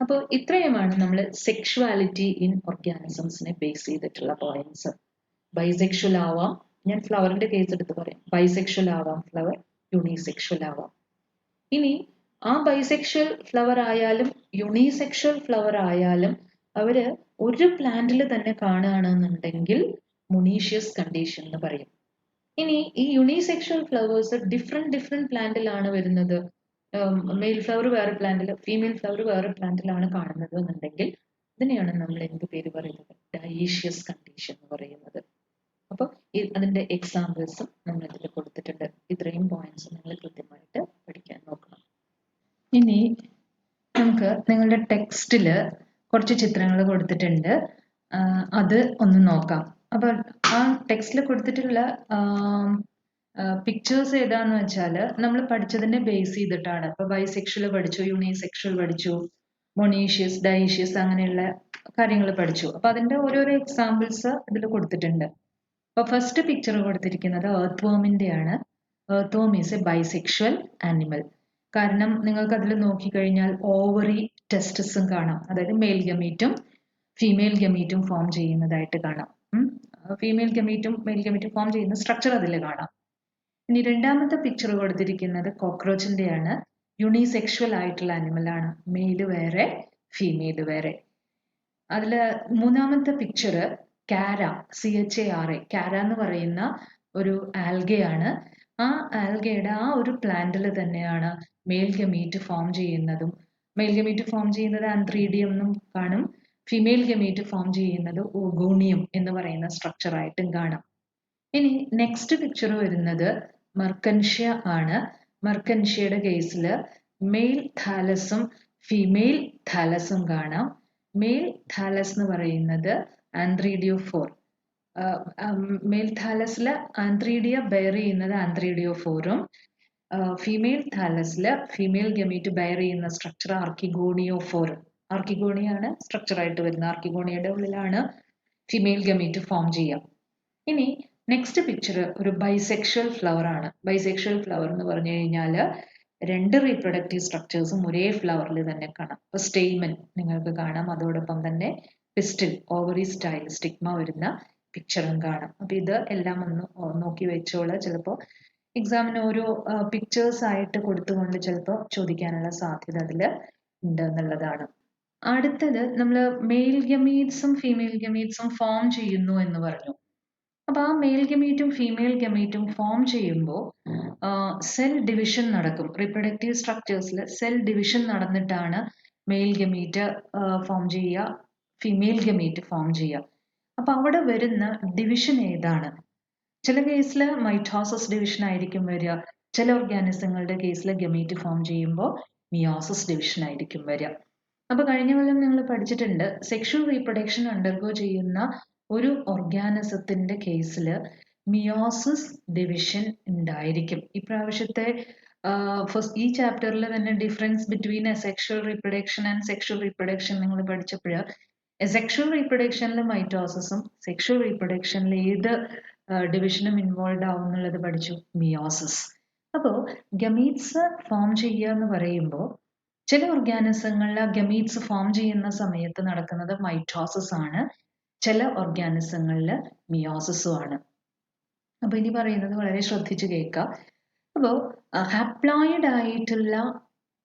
അപ്പോൾ ഇത്രയുമാണ് നമ്മൾ സെക്ഷുവാലിറ്റി ഇൻ ഓർഗാനിസംസിനെ ബേസ് ചെയ്തിട്ടുള്ള പോയിന്റ്സ്. ബൈസെക്ഷൽ ആവാം, ഞാൻ ഫ്ലവറിന്റെ കേസ് എടുത്ത് പറയാം. ബൈസെക്ഷൽ ആവാം ഫ്ലവർ, യൂണിസെക്ഷൽ ആവാം. ഇനി ആ ബൈസെക്ഷൽ ഫ്ലവർ ആയാലും യൂണിസെക്ഷൽ ഫ്ലവർ ആയാലും അവര് ഒരു പ്ലാന്റിൽ തന്നെ കാണുകയാണെന്നുണ്ടെങ്കിൽ മൊണീഷ്യസ് കണ്ടീഷൻ എന്ന് പറയും. ഇനി ഈ യൂണിസെക്ഷൽ ഫ്ലവേഴ്സ് ഡിഫറെന്റ് പ്ലാന്റിലാണ് വരുന്നത്. മെയിൽ ഫ്ലവർ വേറെ പ്ലാന്റിൽ, ഫീമെയിൽ ഫ്ലവർ വേറെ പ്ലാന്റിലാണ് കാണുന്നത് എന്നുണ്ടെങ്കിൽ ഇതിനെയാണ് നമ്മൾ എന്ത് പേര് പറയുന്നത്? ഡയേഷ്യസ് കണ്ടീഷൻ എന്ന് പറയുന്നത്. അപ്പോൾ അതിന്റെ എക്സാമ്പിൾസും നമ്മൾ ഇതിൽ കൊടുത്തിട്ടുണ്ട്. ഇത്രയും പോയിന്റ്സ് നിങ്ങൾ കൃത്യമായിട്ട് പഠിക്കാൻ നോക്കണം. ഇനി നമുക്ക് നിങ്ങളുടെ ടെക്സ്റ്റില് കുറച്ച് ചിത്രങ്ങൾ കൊടുത്തിട്ടുണ്ട്, അത് ഒന്ന് നോക്കാം. അപ്പൊ ആ ടെക്സ്റ്റിൽ കൊടുത്തിട്ടുള്ള പിക്ചേഴ്സ് ഏതാന്ന് വെച്ചാൽ നമ്മൾ പഠിച്ചതിനെ ബേസ് ചെയ്തിട്ടാണ്. ഇപ്പൊ ബൈസെക്ഷൽ പഠിച്ചു, യൂണിസെക്ഷൽ പഠിച്ചു, മൊണീഷ്യസ്, ഡൈഷ്യസ്, അങ്ങനെയുള്ള കാര്യങ്ങൾ പഠിച്ചു. അപ്പൊ അതിന്റെ ഓരോരോ എക്സാമ്പിൾസ് ഇതിൽ കൊടുത്തിട്ടുണ്ട്. അപ്പൊ ഫസ്റ്റ് പിക്ചർ കൊടുത്തിരിക്കുന്നത് എർത്ത് വർമിന്റെ ആണ്. Earth worm is a bisexual animal. കാരണം നിങ്ങൾക്ക് അതിൽ നോക്കിക്കഴിഞ്ഞാൽ ഓവറി ടെസ്റ്റസും കാണാം, അതായത് മെയിൽ ഗമീറ്റും ഫീമെയിൽ ഗമീറ്റും ഫോം ചെയ്യുന്നതായിട്ട് കാണാം. ഫീമെയിൽ ഗമീറ്റും മെയിൽ ഗമീറ്റും ഫോം ചെയ്യുന്ന സ്ട്രക്ചർ അതിൽ കാണാം. ഇനി രണ്ടാമത്തെ പിക്ചർ കൊടുത്തിരിക്കുന്നത് കോക്രോച്ചിന്റെ ആണ്. യൂണിസെക്ഷൽ ആയിട്ടുള്ള ആനിമൽ ആണ്, മെയിൽ വേറെ ഫീമെയിൽ വേറെ. അതില് മൂന്നാമത്തെ പിക്ചർ കാര, CHARA, കാര എന്ന് പറയുന്ന ഒരു ആൽഗയാണ്. ആ ആൽഗയുടെ ആ ഒരു പ്ലാന്റിൽ തന്നെയാണ് മെയിൽ ഗമീറ്റ് ഫോം ചെയ്യുന്നതും. മെയിൽ ഗമീറ്റ് ഫോം ചെയ്യുന്നത് ആന്ത്രീഡിയം എന്നും കാണും, ഫീമെയിൽ ഗമീറ്റ് ഫോം ചെയ്യുന്നത് ഓഗോണിയം എന്ന് പറയുന്ന സ്ട്രക്ചർ ആയിട്ടും കാണാം. ഇനി നെക്സ്റ്റ് പിക്ചർ വരുന്നത് മെർക്കൻഷ്യ ആണ്. മെർക്കൻഷ്യയുടെ കേസിൽ മെയിൽ താലസും ഫീമെയിൽ താലസും കാണാം. മെയിൽ താലസ് എന്ന് പറയുന്നത് ആന്ത്രീഡിയോഫോർ. മെയിൽ താലസില് ആന്ത്രീഡിയ ബെയർ ചെയ്യുന്നത് ആന്ത്രീഡിയോഫോറും, ഫീമെയിൽ താലസില് ഫീമെയിൽ ഗമീറ്റ് ബെയർ ചെയ്യുന്ന സ്ട്രക്ചർ ആർക്കിഗോണിയോഫോർ. ആർക്കിഗോണിയാണ് സ്ട്രക്ചർ ആയിട്ട് വരുന്നത്. ആർക്കിഗോണിയയുടെ ഉള്ളിലാണ് ഫിമെയിൽ ഗമീറ്റ് ഫോം ചെയ്യാം. ഇനി നെക്സ്റ്റ് പിക്ചർ ഒരു ബൈസെക്ഷൽ ഫ്ലവർ ആണ്. ബൈസെക്ഷൽ ഫ്ലവർ എന്ന് പറഞ്ഞു കഴിഞ്ഞാൽ രണ്ട് റീപ്രൊഡക്റ്റീവ് സ്ട്രക്ചേഴ്സും ഒരേ ഫ്ലവറിൽ തന്നെ കാണാം. ഇപ്പോൾ സ്റ്റെയ്മൻ നിങ്ങൾക്ക് കാണാം, അതോടൊപ്പം തന്നെ പിസ്റ്റിൽ ഓവറി സ്റ്റൈൽ സ്റ്റിഗ്മ വരുന്ന പിക്ചറും കാണാം. അപ്പോൾ ഇത് എല്ലാം ഒന്ന് നോക്കി വെച്ചോളൂ. ചിലപ്പോൾ എക്സാമിന് ഓരോ പിക്ചേഴ്സ് ആയിട്ട് കൊടുത്തുകൊണ്ട് ചിലപ്പോൾ ചോദിക്കാനുള്ള സാധ്യത അതിൽ ഉണ്ട് എന്നുള്ളതാണ്. അടുത്തത് നമ്മൾ മെയിൽ ഗമീറ്റ്സും ഫീമെയിൽ ഗമീറ്റ്സും ഫോം ചെയ്യുന്നു എന്ന് പറഞ്ഞു. അപ്പോൾ ആ മെയിൽ ഗമീറ്റും ഫീമെയിൽ ഗമീറ്റും ഫോം ചെയ്യുമ്പോൾ സെൽ ഡിവിഷൻ നടക്കും. റീപ്രൊഡക്റ്റീവ് സ്ട്രക്ചേഴ്സിൽ സെൽ ഡിവിഷൻ നടന്നിട്ടാണ് മെയിൽ ഗമീറ്റ് ഫോം ചെയ്യുക, ഫീമെയിൽ ഗമീറ്റ് ഫോം ചെയ്യുക. അപ്പോൾ അവിടെ വരുന്ന ഡിവിഷൻ ഏതാണ്? ചില കേസിൽ മൈറ്റോസിസ് ഡിവിഷൻ ആയിരിക്കും വരിക. ചില ഓർഗാനിസങ്ങളുടെ കേസിൽ ഗമീറ്റ് ഫോം ചെയ്യുമ്പോൾ മിയോസിസ് ഡിവിഷൻ ആയിരിക്കും വരിക. അപ്പോൾ കഴിഞ്ഞ കൊല്ലം നിങ്ങൾ പഠിച്ചിട്ടുണ്ട്, സെക്ഷൽ റീപ്രൊഡക്ഷൻ അണ്ടർഗോ ചെയ്യുന്ന ഒരു ഓർഗാനിസത്തിന്റെ കേസിൽ മിയോസിസ് ഡിവിഷൻ ഉണ്ടായിരിക്കും. ഇപ്രാവശ്യത്തെ ഈ ചാപ്റ്ററിൽ തന്നെ difference between sexual reproduction and sexual reproduction നിങ്ങൾ പഠിച്ചപ്പോൾ സെക്ഷൽ റീപ്രൊഡക്ഷനിൽ മൈറ്റോസിസും സെക്ഷൽ റീപ്രൊഡക്ഷനിൽ ഏത് ഡിവിഷനും ഇൻവോൾവ് ആവും എന്നുള്ളത് പഠിച്ചു, മിയോസിസ്. അപ്പോൾ ഗമീറ്റ്സ് ഫോം ചെയ്യുക എന്ന് പറയുമ്പോൾ ചില ഓർഗാനിസങ്ങളിൽ ഗമീറ്റ്സ് ഫോം ചെയ്യുന്ന സമയത്ത് നടക്കുന്നത് മൈറ്റോസിസ് ആണ്, ചില ഓർഗാനിസങ്ങളിൽ മിയോസിസും ആണ്. അപ്പോൾ ഇനി പറയുന്നത് വളരെ ശ്രദ്ധിച്ച് കേൾക്കുക. അപ്പോൾ ഹാപ്ലോയിഡ് ആയിട്ടുള്ള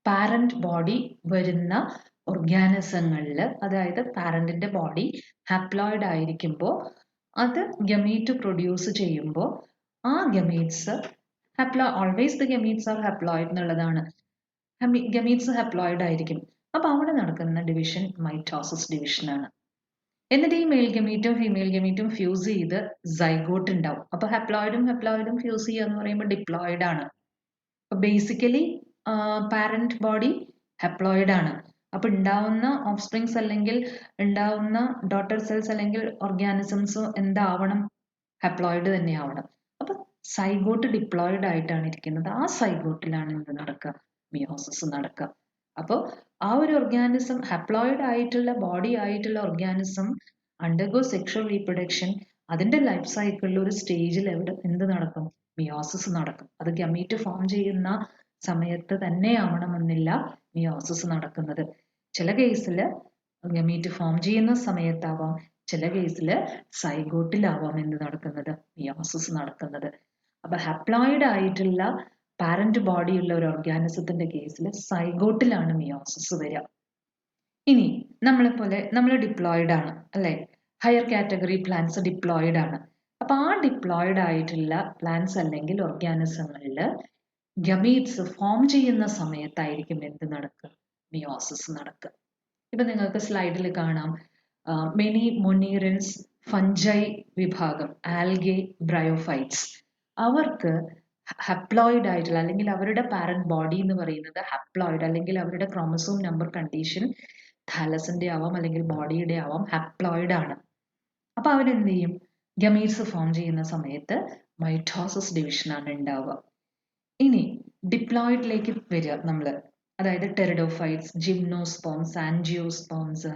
പാരന്റ് ബോഡി വരുന്ന ഓർഗാനിസങ്ങളിൽ, അതായത് പാരന്റിന്റെ ബോഡി ഹാപ്ലോയിഡ് ആയിരിക്കുമ്പോൾ അത് ഗമീറ്റ് പ്രൊഡ്യൂസ് ചെയ്യുമ്പോൾ ആ gametes always the gametes are haploid എന്നുള്ളതാണ്. ഗമീറ്റ്സ് ഹാപ്ലോയിഡ് ആയിരിക്കും. അപ്പോൾ അവിടെ നടക്കുന്ന ഡിവിഷൻ മൈറ്റോസിസ് ഡിവിഷൻ ആണ്. എന്നിട്ട് ഈ മെയിൽ ഗമീറ്റും ഫീമെയിൽ ഗമീറ്റും ഫ്യൂസ് ചെയ്ത് സൈഗോട്ട് ഉണ്ടാവും. അപ്പോൾ ഹാപ്ലോയിഡും ഫ്യൂസ് ചെയ്യുക എന്ന് പറയുമ്പോൾ ഡിപ്ലോയിഡ് ആണ്. അപ്പോൾ ബേസിക്കലി പാരന്റ് ബോഡി ഹാപ്ലോയിഡ് ആണ്. അപ്പോൾ ഉണ്ടാവുന്ന ഓഫ്സ്പ്രിങ്സ് അല്ലെങ്കിൽ ഉണ്ടാവുന്ന ഡോട്ടർ സെൽസ് അല്ലെങ്കിൽ ഓർഗാനിസംസ് എന്താവണം? ഹാപ്ലോയിഡ് തന്നെ ആവണം. അപ്പോൾ സൈഗോട്ട് ഡിപ്ലോയിഡ് ആയിട്ടാണ് ഇരിക്കുന്നത്. ആ സൈഗോട്ടിലാണ് എന്ത് നടക്കുക? മിയോസിസ് നടക്കുക. അപ്പോൾ ആ ഒരു ഓർഗാനിസം, ഹാപ്ലോയിഡ് ആയിട്ടുള്ള ബോഡി ആയിട്ടുള്ള ഓർഗാനിസം അണ്ടർഗോ സെക്ഷൽ റീപ്രൊഡക്ഷൻ, അതിന്റെ ലൈഫ് സൈക്കിളിൽ ഒരു സ്റ്റേജിൽ എന്ത് നടക്കും? മിയോസിസ് നടക്കും. അത് ഗമീറ്റ് ഫോം ചെയ്യുന്ന സമയത്ത് തന്നെ ആവണമെന്നില്ല മിയോസിസ് നടക്കുന്നത്. ചില കേസിൽ ഗമീറ്റ് ഫോം ചെയ്യുന്ന സമയത്താവാം, ചില കേസിൽ സൈഗോട്ടിലാവാം എന്ത് നടക്കുന്നത്? മിയോസിസ് നടക്കുന്നത്. അപ്പൊ ഹാപ്ലോയിഡ് ആയിട്ടുള്ള പാരന്റ് ബോഡി ഉള്ള ഒരു ഓർഗാനിസത്തിന്റെ കേസിൽ സൈഗോട്ടിലാണ് മിയോസിസ് വരിക. ഇനി നമ്മൾ ഡിപ്ലോയിഡ് ആണ് അല്ലെ? ഹയർ കാറ്റഗറി പ്ലാന്റ്സ് ഡിപ്ലോയിഡ് ആണ്. അപ്പൊ ആ ഡിപ്ലോയിഡ് ആയിട്ടുള്ള പ്ലാന്റ്സ് അല്ലെങ്കിൽ ഓർഗാനിസങ്ങളിൽ ഗമീറ്റ്സ് ഫോം ചെയ്യുന്ന സമയത്തായിരിക്കും എന്ത് നടക്കുക? മിയോസിസ് നടക്കുക. ഇപ്പൊ നിങ്ങൾക്ക് സ്ലൈഡിൽ കാണാം, മെനി മൊണീറൻസ് ഫഞ്ചൈ വിഭാഗം, ആൽഗെ, ബ്രയോഫൈറ്റ്സ്, അവർക്ക് ഹപ്ലോയിഡ് ആയിട്ടുള്ള അല്ലെങ്കിൽ അവരുടെ പാരന്റ് ബോഡി എന്ന് പറയുന്നത് ഹപ്ലോയിഡ് അല്ലെങ്കിൽ അവരുടെ ക്രോമസോം നമ്പർ കണ്ടീഷൻ താലസിന്റെ ആവാം അല്ലെങ്കിൽ ബോഡിയുടെ ആവാം, ഹപ്ലോയിഡ് ആണ്. അപ്പൊ അവരെന്ത് ചെയ്യും? ഗമീറ്റ്സ് ഫോം ചെയ്യുന്ന സമയത്ത് മൈറ്റോസിസ് ഡിവിഷൻ ആണ് ഉണ്ടാവുക. ഇനി ഡിപ്ലോയിഡിലേക്ക് വരിക നമ്മൾ, അതായത് ടെറിഡോഫൈറ്റ്സ്, ജിംനോസ്പോംസ്, ആൻജിയോസ്പോംസ്,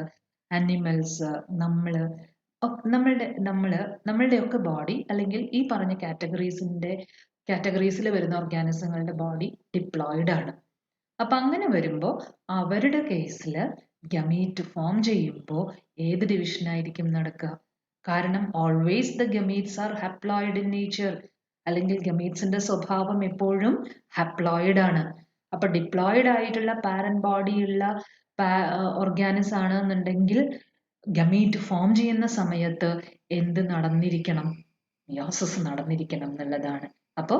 അനിമൽസ്, നമ്മളുടെയൊക്കെ ബോഡി അല്ലെങ്കിൽ ഈ പറഞ്ഞ കാറ്റഗറീസിൽ വരുന്ന ഓർഗാനിസങ്ങളുടെ ബോഡി ഡിപ്ലോയിഡ് ആണ്. അപ്പൊ അങ്ങനെ വരുമ്പോൾ അവരുടെ കേസിൽ ഗമീറ്റ് ഫോം ചെയ്യുമ്പോൾ ഏത് ഡിവിഷൻ ആയിരിക്കും നടക്കുക? കാരണം always the gametes are haploid in nature, അല്ലെങ്കിൽ ഗമീറ്റ്സിന്റെ സ്വഭാവം എപ്പോഴും ഹാപ്ലോയിഡ് ആണ്. അപ്പൊ ഡിപ്ലോയിഡ് ആയിട്ടുള്ള പാരന്റ് ബോഡി ഉള്ള ഓർഗാനിസ് ആണെന്നുണ്ടെങ്കിൽ ഗമീറ്റ് ഫോം ചെയ്യുന്ന സമയത്ത് എന്ത് നടന്നിരിക്കണം? മിയോസിസ് നടന്നിരിക്കണം എന്നുള്ളതാണ്. അപ്പോൾ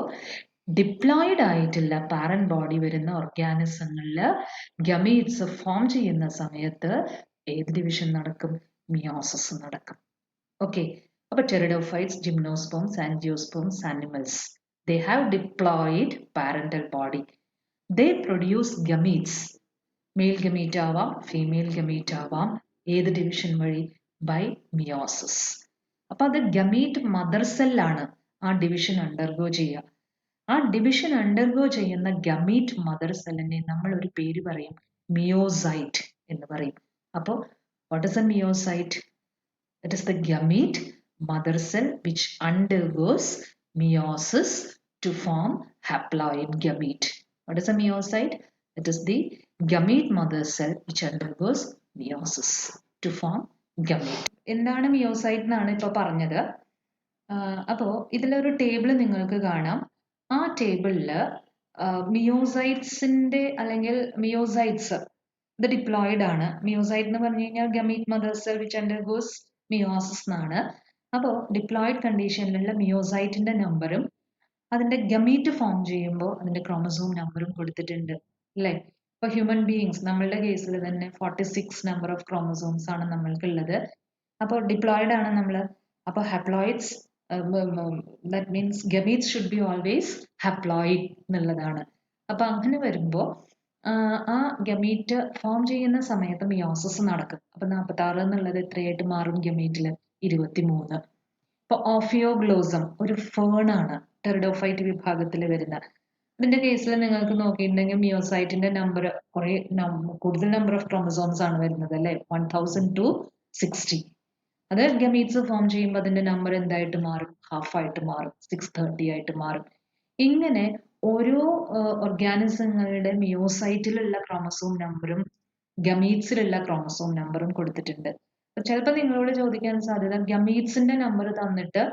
ഡിപ്ലോയിഡ് ആയിട്ടുള്ള പാരന്റ് ബോഡി വരുന്ന ഓർഗാനിസങ്ങളിൽ ഗമീറ്റ്സ് ഫോം ചെയ്യുന്ന സമയത്ത് ഏത് ഡിവിഷൻ നടക്കും? മിയോസിസ് നടക്കും. ഓക്കെ. അപ്പോൾ pteridophytes, gymnosperms, angiosperms, animals, they have diploid parental body. They produce gametes. Male gamete ആവാം, ഫീമെയിൽ ഗമീറ്റ് ആവാം. ഏത് ഡിവിഷൻ വഴി? By meiosis. അപ്പൊ അത് ഗമീറ്റ് മദർ സെല്ലാണ് ആ ഡിവിഷൻ അണ്ടർഗോ ചെയ്യുക. ആ ഡിവിഷൻ അണ്ടർഗോ ചെയ്യുന്ന ഗമീറ്റ് മദർ സെല്ലിനെ നമ്മൾ ഒരു പേര് പറയും, മിയോസൈറ്റ് എന്ന് പറയും. അപ്പോൾ what is A meiocyte? That is the gamete mother cell which undergoes meiosis to form haploid gamete. What is a meiocyte? It is the gamete mother cell which undergoes meiosis to form gamete. എന്താണ് മിയോസൈറ്റ് എന്നാണ് ഇപ്പോൾ പറഞ്ഞത്. അപ്പോൾ ഇതിലൊരു ടേബിൾ നിങ്ങൾക്ക് കാണാം. ആ ടേബിളിൽ മിയോസൈറ്റ്സിന്റെ അല്ലെങ്കിൽ മിയോസൈറ്റ്സ് ഇത് ഡിപ്ലോയിഡ് ആണ്. മിയോസൈറ്റ് എന്ന് പറഞ്ഞു കഴിഞ്ഞാൽ gamete mother cell which undergoes meiosis എന്നാണ്. അപ്പോൾ ഡിപ്ലോയിഡ് കണ്ടീഷനിലുള്ള മിയോസൈറ്റിന്റെ നമ്പറും അതിന്റെ ഗമീറ്റ് ഫോം ചെയ്യുമ്പോൾ അതിന്റെ ക്രോമസോം നമ്പറും കൊടുത്തിട്ടുണ്ട് അല്ലേ. ഇപ്പൊ ഹ്യൂമൻ ബീയിങ്സ് നമ്മളുടെ കേസിൽ തന്നെ 46 നമ്പർ ഓഫ് ക്രോമസോംസ് ആണ് നമ്മൾക്കുള്ളത്. അപ്പോൾ ഡിപ്ലോയിഡ് ആണ് നമ്മൾ. അപ്പോൾ haploids that means gametes should be always haploid എന്നുള്ളതാണ്. അപ്പൊ അങ്ങനെ വരുമ്പോൾ ആ ഗമീറ്റ് ഫോം ചെയ്യുന്ന സമയത്ത് മിയോസിസ് നടക്കും. അപ്പൊ 46 എന്നുള്ളത് എത്രയായിട്ട് മാറും ഗമീറ്റില്? 23. ഇപ്പൊ ഓഫിയോഗ്ലോസം ഒരു ഫേൺ ആണ്, ടെറിഡോഫൈറ്റ് വിഭാഗത്തിൽ വരുന്ന. ഇതിന്റെ കേസിൽ നിങ്ങൾക്ക് നോക്കിയിട്ടുണ്ടെങ്കിൽ മിയോസൈറ്റിന്റെ നമ്പർ കൂടുതൽ നമ്പർ ഓഫ് ക്രോമസോംസ് ആണ് വരുന്നത് അല്ലെ, 1000-60. അത് ഗമീറ്റ്സ് ഫോം ചെയ്യുമ്പോൾ അതിന്റെ നമ്പർ എന്തായിട്ട് മാറും? ഹാഫ് ആയിട്ട് മാറും, 630 ആയിട്ട് മാറും. ഇങ്ങനെ ഓരോ ഓർഗാനിസങ്ങളുടെ മിയോസൈറ്റിലുള്ള ക്രോമസോം നമ്പറും ഗമീറ്റ്സിലുള്ള ക്രോമസോം നമ്പറും കൊടുത്തിട്ടുണ്ട്. ചിലപ്പോൾ നിങ്ങളോട് ചോദിക്കാൻ സാധ്യത ഗമീറ്റ്സിന്റെ നമ്പർ തന്നിട്ട്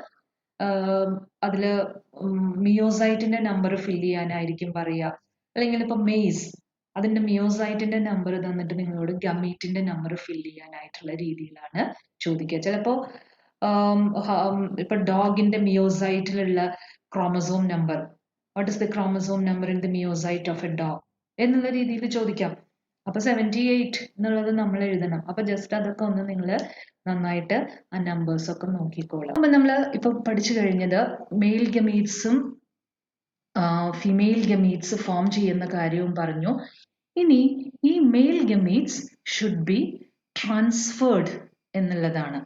അതില് മിയോസൈറ്റിന്റെ നമ്പർ ഫില്ല് ചെയ്യാനായിരിക്കും പറയുക. അല്ലെങ്കിൽ ഇപ്പൊ മെയ്സ് അതിന്റെ മിയോസൈറ്റിന്റെ നമ്പർ തന്നിട്ട് നിങ്ങളോട് ഗമീറ്റിന്റെ നമ്പർ ഫില്ല് ചെയ്യാനായിട്ടുള്ള രീതിയിലാണ് ചോദിക്കുക. ചിലപ്പോ ഇപ്പൊ ഡോഗിന്റെ മിയോസൈറ്റിലുള്ള chromosome number, what is the chromosome number in the meiocyte of a dog എന്നുള്ള രീതിയിൽ ചോദിക്കാം. അപ്പൊ 78 എന്നുള്ളത് നമ്മൾ എഴുതണം. അപ്പൊ ജസ്റ്റ് അതൊക്കെ ഒന്ന് നിങ്ങൾ നന്നായിട്ട് ആ നമ്പേഴ്സ് ഒക്കെ നോക്കിക്കോളാം. അപ്പൊ നമ്മൾ ഇപ്പൊ പഠിച്ചു കഴിഞ്ഞത് മെയിൽ ഗമീറ്റ്സും ഫിമെയിൽ ഗമീറ്റ്സ് ഫോം ചെയ്യുന്ന കാര്യവും പറഞ്ഞു. ഇനി ഈ male gametes should be transferred എന്നുള്ളതാണ്.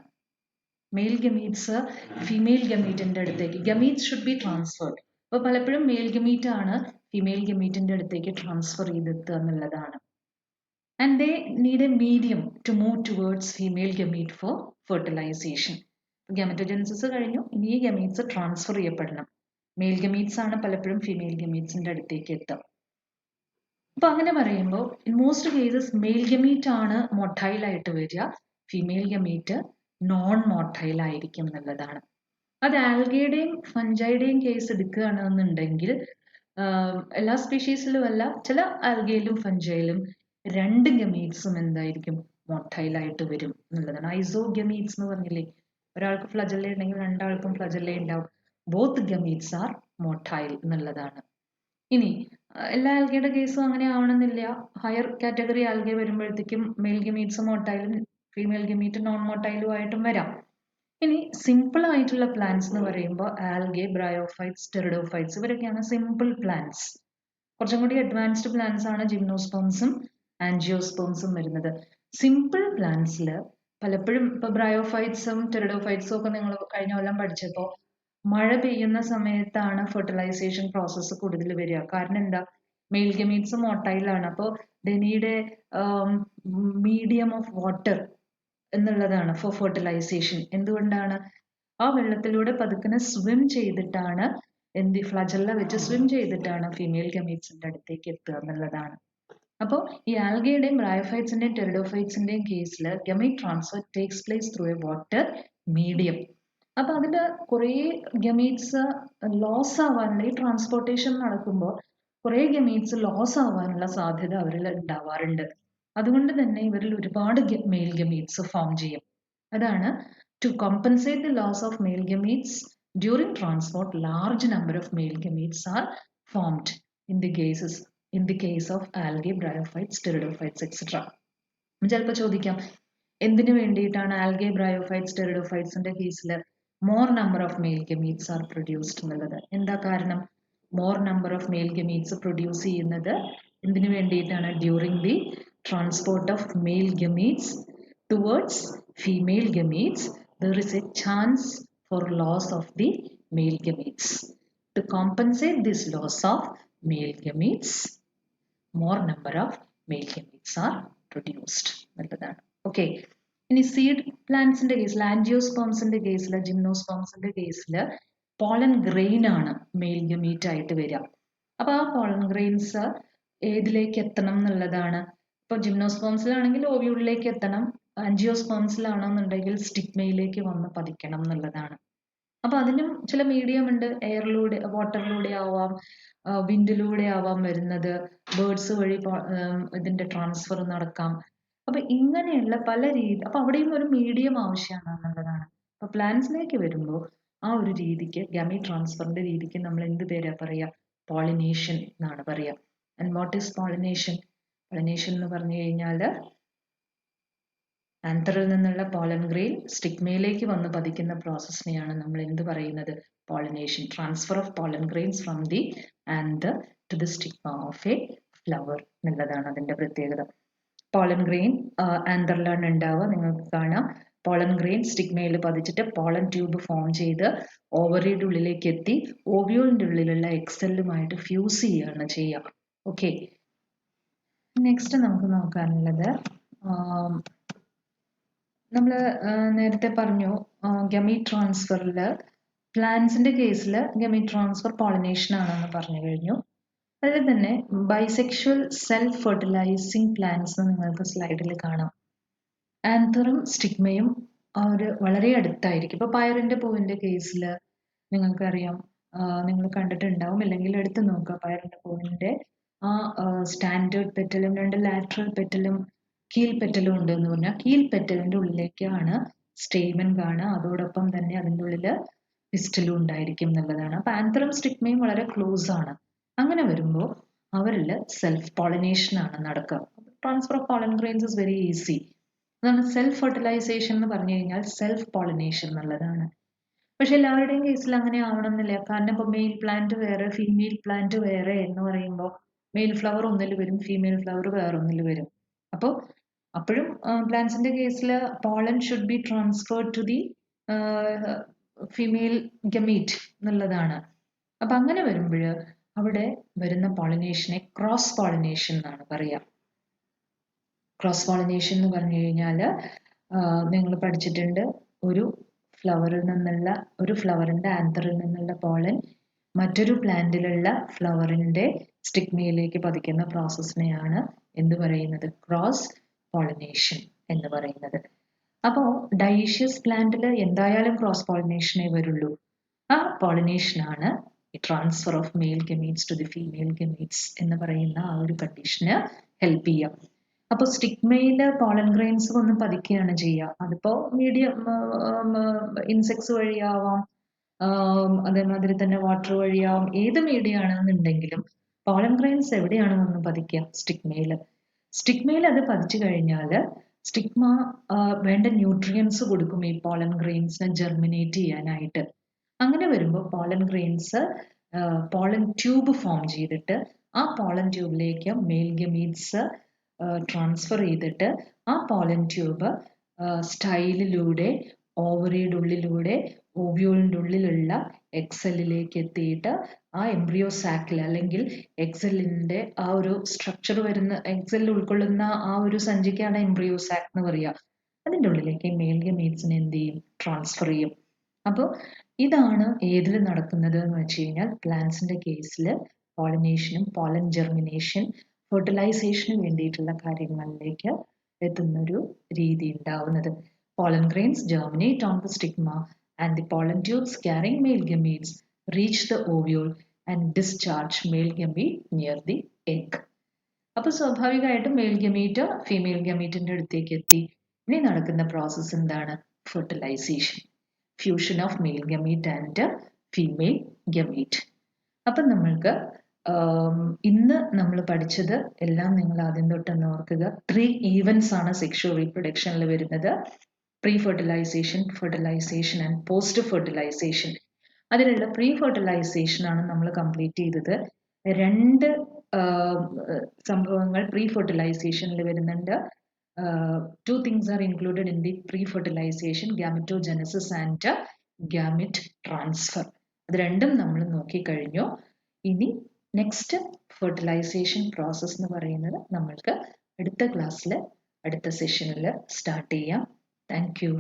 മെയിൽ ഗമീറ്റ്സ് ഫിമെയിൽ ഗമീറ്റിന്റെ അടുത്തേക്ക്, ഗമീറ്റ്സ് ഷുഡ് ബി ട്രാൻസ്ഫേർഡ്. അപ്പൊ പലപ്പോഴും മെയിൽ ഗമീറ്റ് ആണ് ഫിമെയിൽ ഗമീറ്റിന്റെ അടുത്തേക്ക് ട്രാൻസ്ഫർ ചെയ്തെത്തുക എന്നുള്ളതാണ്. And they need a medium to move towards female gamete for fertilization. Gametogenesis കഴിഞ്ഞു, ഇനി ഈ ഗമീറ്റ്സ് ട്രാൻസ്ഫർ ചെയ്യപ്പെടണം. മെയിൽ ഗമീറ്റ്സ് ആണ് പലപ്പോഴും ഫീമെയിൽ ഗമീറ്റ്സിന്റെ അടുത്തേക്ക് എത്തുക. അപ്പൊ അങ്ങനെ പറയുമ്പോൾ in most cases mail gamete ആണ് മൊട്ടൈൽ ആയിട്ട് വരിക, ഫീമെയിൽ ഗമീറ്റ് നോൺ മൊട്ടൈൽ ആയിരിക്കും എന്നുള്ളതാണ്. അത് ആൽഗയുടെയും ഫഞ്ചൈയുടെയും കേസ് എടുക്കുകയാണെന്നുണ്ടെങ്കിൽ എല്ലാ സ്പീഷീസിലും അല്ല, ചില ആൽഗയിലും ഫഞ്ചയിലും രണ്ട് ഗമീറ്റ്സും എന്തായിരിക്കും? മൊട്ടൈൽ ആയിട്ട് വരും എന്നുള്ളതാണ്. ഐസോഗമീറ്റ്സ് എന്ന് പറഞ്ഞില്ലേ, ഒരാൾക്ക് ഫ്ലജല്ല ഉണ്ടെങ്കിൽ രണ്ടാൾക്കും ഫ്ലജല്ല ഉണ്ടാവും. ബോത്ത് ഗമീറ്റ്സ് ആർ മൊട്ടൈൽ എന്നുള്ളതാണ്. ഇനി എല്ലാ ആൽഗയുടെ കേസും അങ്ങനെ ആവണമെന്നില്ല. ഹയർ കാറ്റഗറി ആൽഗ വരുമ്പോഴത്തേക്കും മെയിൽ ഗമീറ്റ്സ് മൊട്ടൈലും ഫീമെയിൽ ഗമീറ്റ് നോൺ മൊട്ടൈലും ആയിട്ടും വരാം. ഇനി സിമ്പിൾ ആയിട്ടുള്ള പ്ലാന്റ്സ് എന്ന് പറയുമ്പോൾ ആൽഗെ, ബ്രയോഫൈറ്റ്സ്, ടെറിഡോഫൈറ്റ്സ് ഇവരൊക്കെയാണ് സിമ്പിൾ പ്ലാന്റ്സ്. കുറച്ചും കൂടി അഡ്വാൻസ്ഡ് പ്ലാന്റ്സ് ആണ് ജിംനോസ്പേംസും ആൻജിയോസ്പേംസും വരുന്നത്. സിമ്പിൾ പ്ലാന്റ്സിൽ പലപ്പോഴും ഇപ്പൊ ബ്രയോഫൈറ്റ്സും ടെറിഡോഫൈറ്റ്സും ഒക്കെ നിങ്ങൾ കഴിഞ്ഞ കൊല്ലം പഠിച്ചപ്പോൾ മഴ പെയ്യുന്ന സമയത്താണ് ഫെർട്ടിലൈസേഷൻ പ്രോസസ്സ് കൂടുതൽ വരിക. കാരണം എന്താ? മെയിൽ ഗമീറ്റ്സ് മൊട്ടൈലാണ്. അപ്പോൾ they need a medium of water എന്നുള്ളതാണ് ഫോർ ഫെർട്ടിലൈസേഷൻ. എന്തുകൊണ്ടാണ്? ആ വെള്ളത്തിലൂടെ പതുക്കനെ സ്വിം ചെയ്തിട്ടാണ് ഫ്ലജല്ല വെച്ച് സ്വിം ചെയ്തിട്ടാണ് ഫീമെയിൽ ഗമീറ്റ്സിന്റെ അടുത്തേക്ക് എത്തുക എന്നുള്ളതാണ്. അപ്പോൾ ഈ ആൽഗയുടെയും ബ്രയോഫൈറ്റ്സിന്റെയും ടെറിഡോഫൈറ്റ്സിന്റെയും കേസിൽ gamete transfer takes place through a water medium. അപ്പൊ അതിന്റെ കുറേ ഗമീറ്റ്സ് ലോസ് ആവാനുള്ള, ഈ ട്രാൻസ്പോർട്ടേഷൻ നടക്കുമ്പോൾ കുറേ ഗമീറ്റ്സ് ലോസ് ആവാനുള്ള സാധ്യത അവരിൽ ഉണ്ടാവാറുണ്ട്. അതുകൊണ്ട് തന്നെ ഇവരിൽ ഒരുപാട് മെയിൽ ഗമീറ്റ്സ് ഫോം ചെയ്യും. അതാണ് to compensate the loss of male gametes during transport large number of male gametes are formed in the case of algae, bryophytes, pteridophytes etcetera. ചിലപ്പോൾ ചോദിക്കാം എന്തിനു വേണ്ടിയിട്ടാണ് ആൽഗെ, ബ്രയോഫൈറ്റ്സ്, ടെറിഡോഫൈറ്റ്സിന്റെ കേസിൽ more number of male gametes are produced എന്നുള്ളത്. എന്താ കാരണം? More number of male gametes produce ചെയ്യുന്നത് എന്തിനു വേണ്ടിയിട്ടാണ്? During the transport of male gametes towards female gametes, there is a chance for loss of the male gametes. To compensate this loss of male gametes, more number of male gametes are produced. Okay. ഇനി സീഡ് പ്ലാന്റ്സിന്റെ കേസിൽ, ആൻജിയോസ്പേംസിന്റെ കേസിൽ, ജിംനോസ്പേംസിന്റെ കേസിൽ പോളൻ ഗ്രെയിൻ ആണ് മെയിൽ ഗമീറ്റ് ആയിട്ട് വരിക. അപ്പൊ ആ പോളൻ ഗ്രെയിൻസ് ഏതിലേക്ക് എത്തണം എന്നുള്ളതാണ്. ഇപ്പൊ ജിംനോസ്പേംസിലാണെങ്കിൽ ഓവ്യൂളിലേക്ക് എത്തണം, ആൻജിയോസ്പേംസിലാണെന്നുണ്ടെങ്കിൽ സ്റ്റിഗ്മയിലേക്ക് വന്ന് പതിക്കണം എന്നുള്ളതാണ്. അപ്പൊ അതിനും ചില മീഡിയം ഉണ്ട്. എയറിലൂടെ, വാട്ടറിലൂടെ ആവാം, വിൻഡിലൂടെ ആവാം വരുന്നത്, ബേർഡ്സ് വഴി ഇതിന്റെ ട്രാൻസ്ഫർ നടക്കാം. അപ്പൊ ഇങ്ങനെയുള്ള പല രീതി, അപ്പൊ അവിടെയും ഒരു മീഡിയം ആവശ്യമാണ് എന്നുള്ളതാണ്. അപ്പൊ പ്ലാന്റ്സിലേക്ക് വരുമ്പോൾ ആ ഒരു രീതിക്ക്, ഗമി ട്രാൻസ്ഫറിന്റെ രീതിക്ക് നമ്മൾ എന്ത് പേരാ പറയാ? പോളിനേഷൻ എന്നാണ് പറയാ. And what is pollination? Pollination എന്ന് പറഞ്ഞു കഴിഞ്ഞാൽ ആന്തറിൽ നിന്നുള്ള പോളൻ ഗ്രെയിൻ സ്റ്റിഗ്മയിലേക്ക് വന്ന് പതിക്കുന്ന പ്രോസസ്സിനെയാണ് നമ്മൾ എന്ത് പറയുന്നത്? Pollination. Transfer of pollen grains from the anther to the stigma of a flower എന്നുള്ളതാണ് അതിന്റെ പ്രത്യേകത. പോളൻ ഗ്രെയിൻ ആന്തറിലാണ് ഉണ്ടാവുക. നിങ്ങൾക്ക് കാണാം, പോളൻ ഗ്രെയിൻ സ്റ്റിഗ്മയിൽ പതിച്ചിട്ട് പോളൻ ട്യൂബ് ഫോം ചെയ്ത് ഓവറിയുടെ ഉള്ളിലേക്ക് എത്തി ഓവ്യൂളിന്റെ ഉള്ളിലുള്ള എക്സെല്ലുമായിട്ട് ഫ്യൂസ് ചെയ്യുകയാണ് ചെയ്യുക. ഓക്കെ, നെക്സ്റ്റ് നമുക്ക് നോക്കാനുള്ളത്, നമ്മൾ നേരത്തെ പറഞ്ഞു ഗമീറ്റ് ട്രാൻസ്ഫറിൽ പ്ലാന്റ്സിന്റെ കേസിൽ ഗമീറ്റ് ട്രാൻസ്ഫർ പോളിനേഷൻ ആണെന്ന് പറഞ്ഞു കഴിഞ്ഞു. അതിൽ തന്നെ ബൈസെക്ഷൽ സെൽഫ് ഫെർട്ടിലൈസിങ് പ്ലാന്റ്സ് നിങ്ങൾക്ക് സ്ലൈഡിൽ കാണാം. ആന്തറും സ്റ്റിഗ്മയും വളരെ അടുത്തായിരിക്കും. ഇപ്പൊ പയറിന്റെ പൂവിന്റെ കേസിൽ നിങ്ങൾക്കറിയാം, നിങ്ങൾ കണ്ടിട്ടുണ്ടാവും, അല്ലെങ്കിൽ എടുത്തു നോക്കുക. പയറിന്റെ പൂവിന്റെ ആ സ്റ്റാൻഡേർഡ് പെറ്റലും 2 ലാറ്ററൽ പെറ്റലും കീൽ പെറ്റലും ഉണ്ട് എന്ന് പറഞ്ഞാൽ, കീൽ പെറ്റലിന്റെ ഉള്ളിലേക്കാണ് സ്റ്റേമൻ കാണുക. അതോടൊപ്പം തന്നെ അതിൻ്റെ ഉള്ളില് പിസ്റ്റലും ഉണ്ടായിരിക്കും എന്നുള്ളതാണ്. അപ്പൊ ആന്തറും സ്റ്റിഗ്മയും വളരെ ക്ലോസ് ആണ്. അങ്ങനെ വരുമ്പോൾ അവരിൽ സെൽഫ് പോളിനേഷൻ ആണ് നടക്കുക. Transfer of pollen grains is very easy. അതാണ് സെൽഫ് ഫെർട്ടിലൈസേഷൻ എന്ന് പറഞ്ഞു കഴിഞ്ഞാൽ സെൽഫ് പോളിനേഷൻ എന്നുള്ളതാണ്. പക്ഷെ എല്ലാവരുടെയും കേസിൽ അങ്ങനെ ആവണമെന്നില്ല. കാരണം ഇപ്പോൾ മെയിൽ പ്ലാന്റ് വേറെ, ഫീമെയിൽ പ്ലാന്റ് വേറെ എന്ന് പറയുമ്പോൾ മെയിൽ ഫ്ലവർ ഒന്നിൽ വരും, ഫീമെയിൽ ഫ്ലവർ വേറെ ഒന്നിൽ വരും. അപ്പോൾ അപ്പോഴും പ്ലാന്റ്സിന്റെ കേസിൽ pollen should be transferred to the female gamete എന്നുള്ളതാണ്. അപ്പൊ അങ്ങനെ വരുമ്പോൾ അവിടെ വരുന്ന പോളിനേഷനെ ക്രോസ് പോളിനേഷൻ എന്നാണ് പറയുക. ക്രോസ് പോളിനേഷൻ എന്ന് പറഞ്ഞു കഴിഞ്ഞാൽ നിങ്ങൾ പഠിച്ചിട്ടുണ്ട്, ഒരു ഫ്ലവറിൽ നിന്നുള്ള, ഒരു ഫ്ലവറിന്റെ ആന്തറിൽ നിന്നുള്ള പോളൻ മറ്റൊരു പ്ലാന്റിലുള്ള ഫ്ലവറിന്റെ സ്റ്റിഗ്മയിലേക്ക് പതിക്കുന്ന പ്രോസസ്സിനെയാണ് എന്ത് പറയുന്നത്? ക്രോസ് പോളിനേഷൻ എന്ന് പറയുന്നത്. അപ്പോൾ ഡൈഷ്യസ് പ്ലാന്റിൽ എന്തായാലും ക്രോസ് പോളിനേഷനേ വരുള്ളൂ. ആ പോളിനേഷനാണ് ഈ transfer of male gametes to the female gametes എന്ന് പറയുന്ന ആ ഒരു കണ്ടീഷന് ഹെൽപ്പ് ചെയ്യാം. അപ്പോൾ സ്റ്റിഗ്മയില് പോളൻ ഗ്രെയിൻസ് വന്ന് പതിക്കുകയാണ് ചെയ്യുക. അതിപ്പോ മീഡിയം ഇൻസെക്ട്സ് വഴിയാവാം, അതേമാതിരി തന്നെ വാട്ടർ വഴിയാവാം, ഏത് മീഡിയം ആണെന്നുണ്ടെങ്കിലും പോളൻ ഗ്രെയിൻസ് എവിടെയാണ് വന്ന് പതിക്കുക? സ്റ്റിഗ്മയിൽ. സ്റ്റിഗ്മയിൽ അത് പതിച്ചു കഴിഞ്ഞാൽ സ്റ്റിഗ്മ വേണ്ട ന്യൂട്രിയൻസ് കൊടുക്കും ഈ പോളൻ ഗ്രെയിൻസിനെ ജെർമിനേറ്റ് ചെയ്യാനായിട്ട്. അങ്ങനെ വരുമ്പോൾ pollen grains pollen tube form ചെയ്തിട്ട് ആ പോളൻ ട്യൂബിലേക്ക് മെയിൽ ഗമീറ്റ്സ് ട്രാൻസ്ഫർ ചെയ്തിട്ട് ആ പോളൻ ട്യൂബ് സ്റ്റൈലിലൂടെ ഓവറിയുടെ ഉള്ളിലൂടെ ഓവ്യൂളിൻ്റെ ഉള്ളിലുള്ള എക്സെല്ലിലേക്ക് എത്തിയിട്ട് ആ എംബ്രിയോ സാക്കിൽ, അല്ലെങ്കിൽ എക്സെല്ലിൻ്റെ ആ ഒരു സ്ട്രക്ചർ വരുന്ന, എക്സെല്ലിൽ ഉൾക്കൊള്ളുന്ന ആ ഒരു സഞ്ചിക്കാണ് എംബ്രിയോ സാക്ക് എന്ന് പറയുക. അതിൻ്റെ ഉള്ളിലേക്ക് മെയിൽ ഗമീറ്റ്സിനെ എന്ത് ചെയ്യും? ട്രാൻസ്ഫർ ചെയ്യും. അപ്പോൾ ഇതാണ് ഏതിൽ നടക്കുന്നത് എന്ന് വെച്ച് കഴിഞ്ഞാൽ പ്ലാന്റ്സിന്റെ കേസിൽ പോളിനേഷനും പോളൻ ജെർമിനേഷൻ, ഫെർട്ടിലൈസേഷന് വേണ്ടിയിട്ടുള്ള കാര്യങ്ങളിലേക്ക് എത്തുന്നൊരു രീതി ഉണ്ടാവുന്നത്. Pollen grains germinate on the stigma and the pollen tubes carrying male gametes reach the ovule and discharge male gamete near the egg. അപ്പോൾ സ്വാഭാവികമായിട്ടും മെയിൽ ഗമീറ്റ് ഫീമെയിൽ ഗമീറ്റിന്റെ അടുത്തേക്ക് എത്തി. ഇനി നടക്കുന്ന പ്രോസസ്സ് എന്താണ്? Fertilization, fusion of male gamete and female gamete. അപ്പം നമ്മൾക്ക് ഇന്ന് നമ്മൾ പഠിച്ചത് എല്ലാം നിങ്ങൾ ആദ്യം തൊട്ടെന്ന് ഓർക്കുക. 3 ഈവൻസ് ആണ് സെക്ഷുവൽ റീപ്രൊഡക്ഷനിൽ വരുന്നത്: pre fertilization, fertilization and post fertilization. അതിലുള്ള പ്രീ ഫെർട്ടിലൈസേഷൻ ആണ് നമ്മൾ കംപ്ലീറ്റ് ചെയ്തത്. 2 സംഭവങ്ങൾ പ്രീ ഫെർട്ടിലൈസേഷനിൽ വരുന്നുണ്ട്. 2 things are included in the pre-fertilization: gametogenesis and gamete transfer. അത് രണ്ടും നമ്മൾ നോക്കിക്കഴിഞ്ഞു. ഇനി നെക്സ്റ്റ് ഫെർട്ടിലൈസേഷൻ പ്രോസസ് എന്ന് പറയുന്നത് നമ്മൾക്ക് അടുത്ത ക്ലാസ്സിൽ, അടുത്ത സെഷനിൽ സ്റ്റാർട്ട് ചെയ്യാം. Thank you.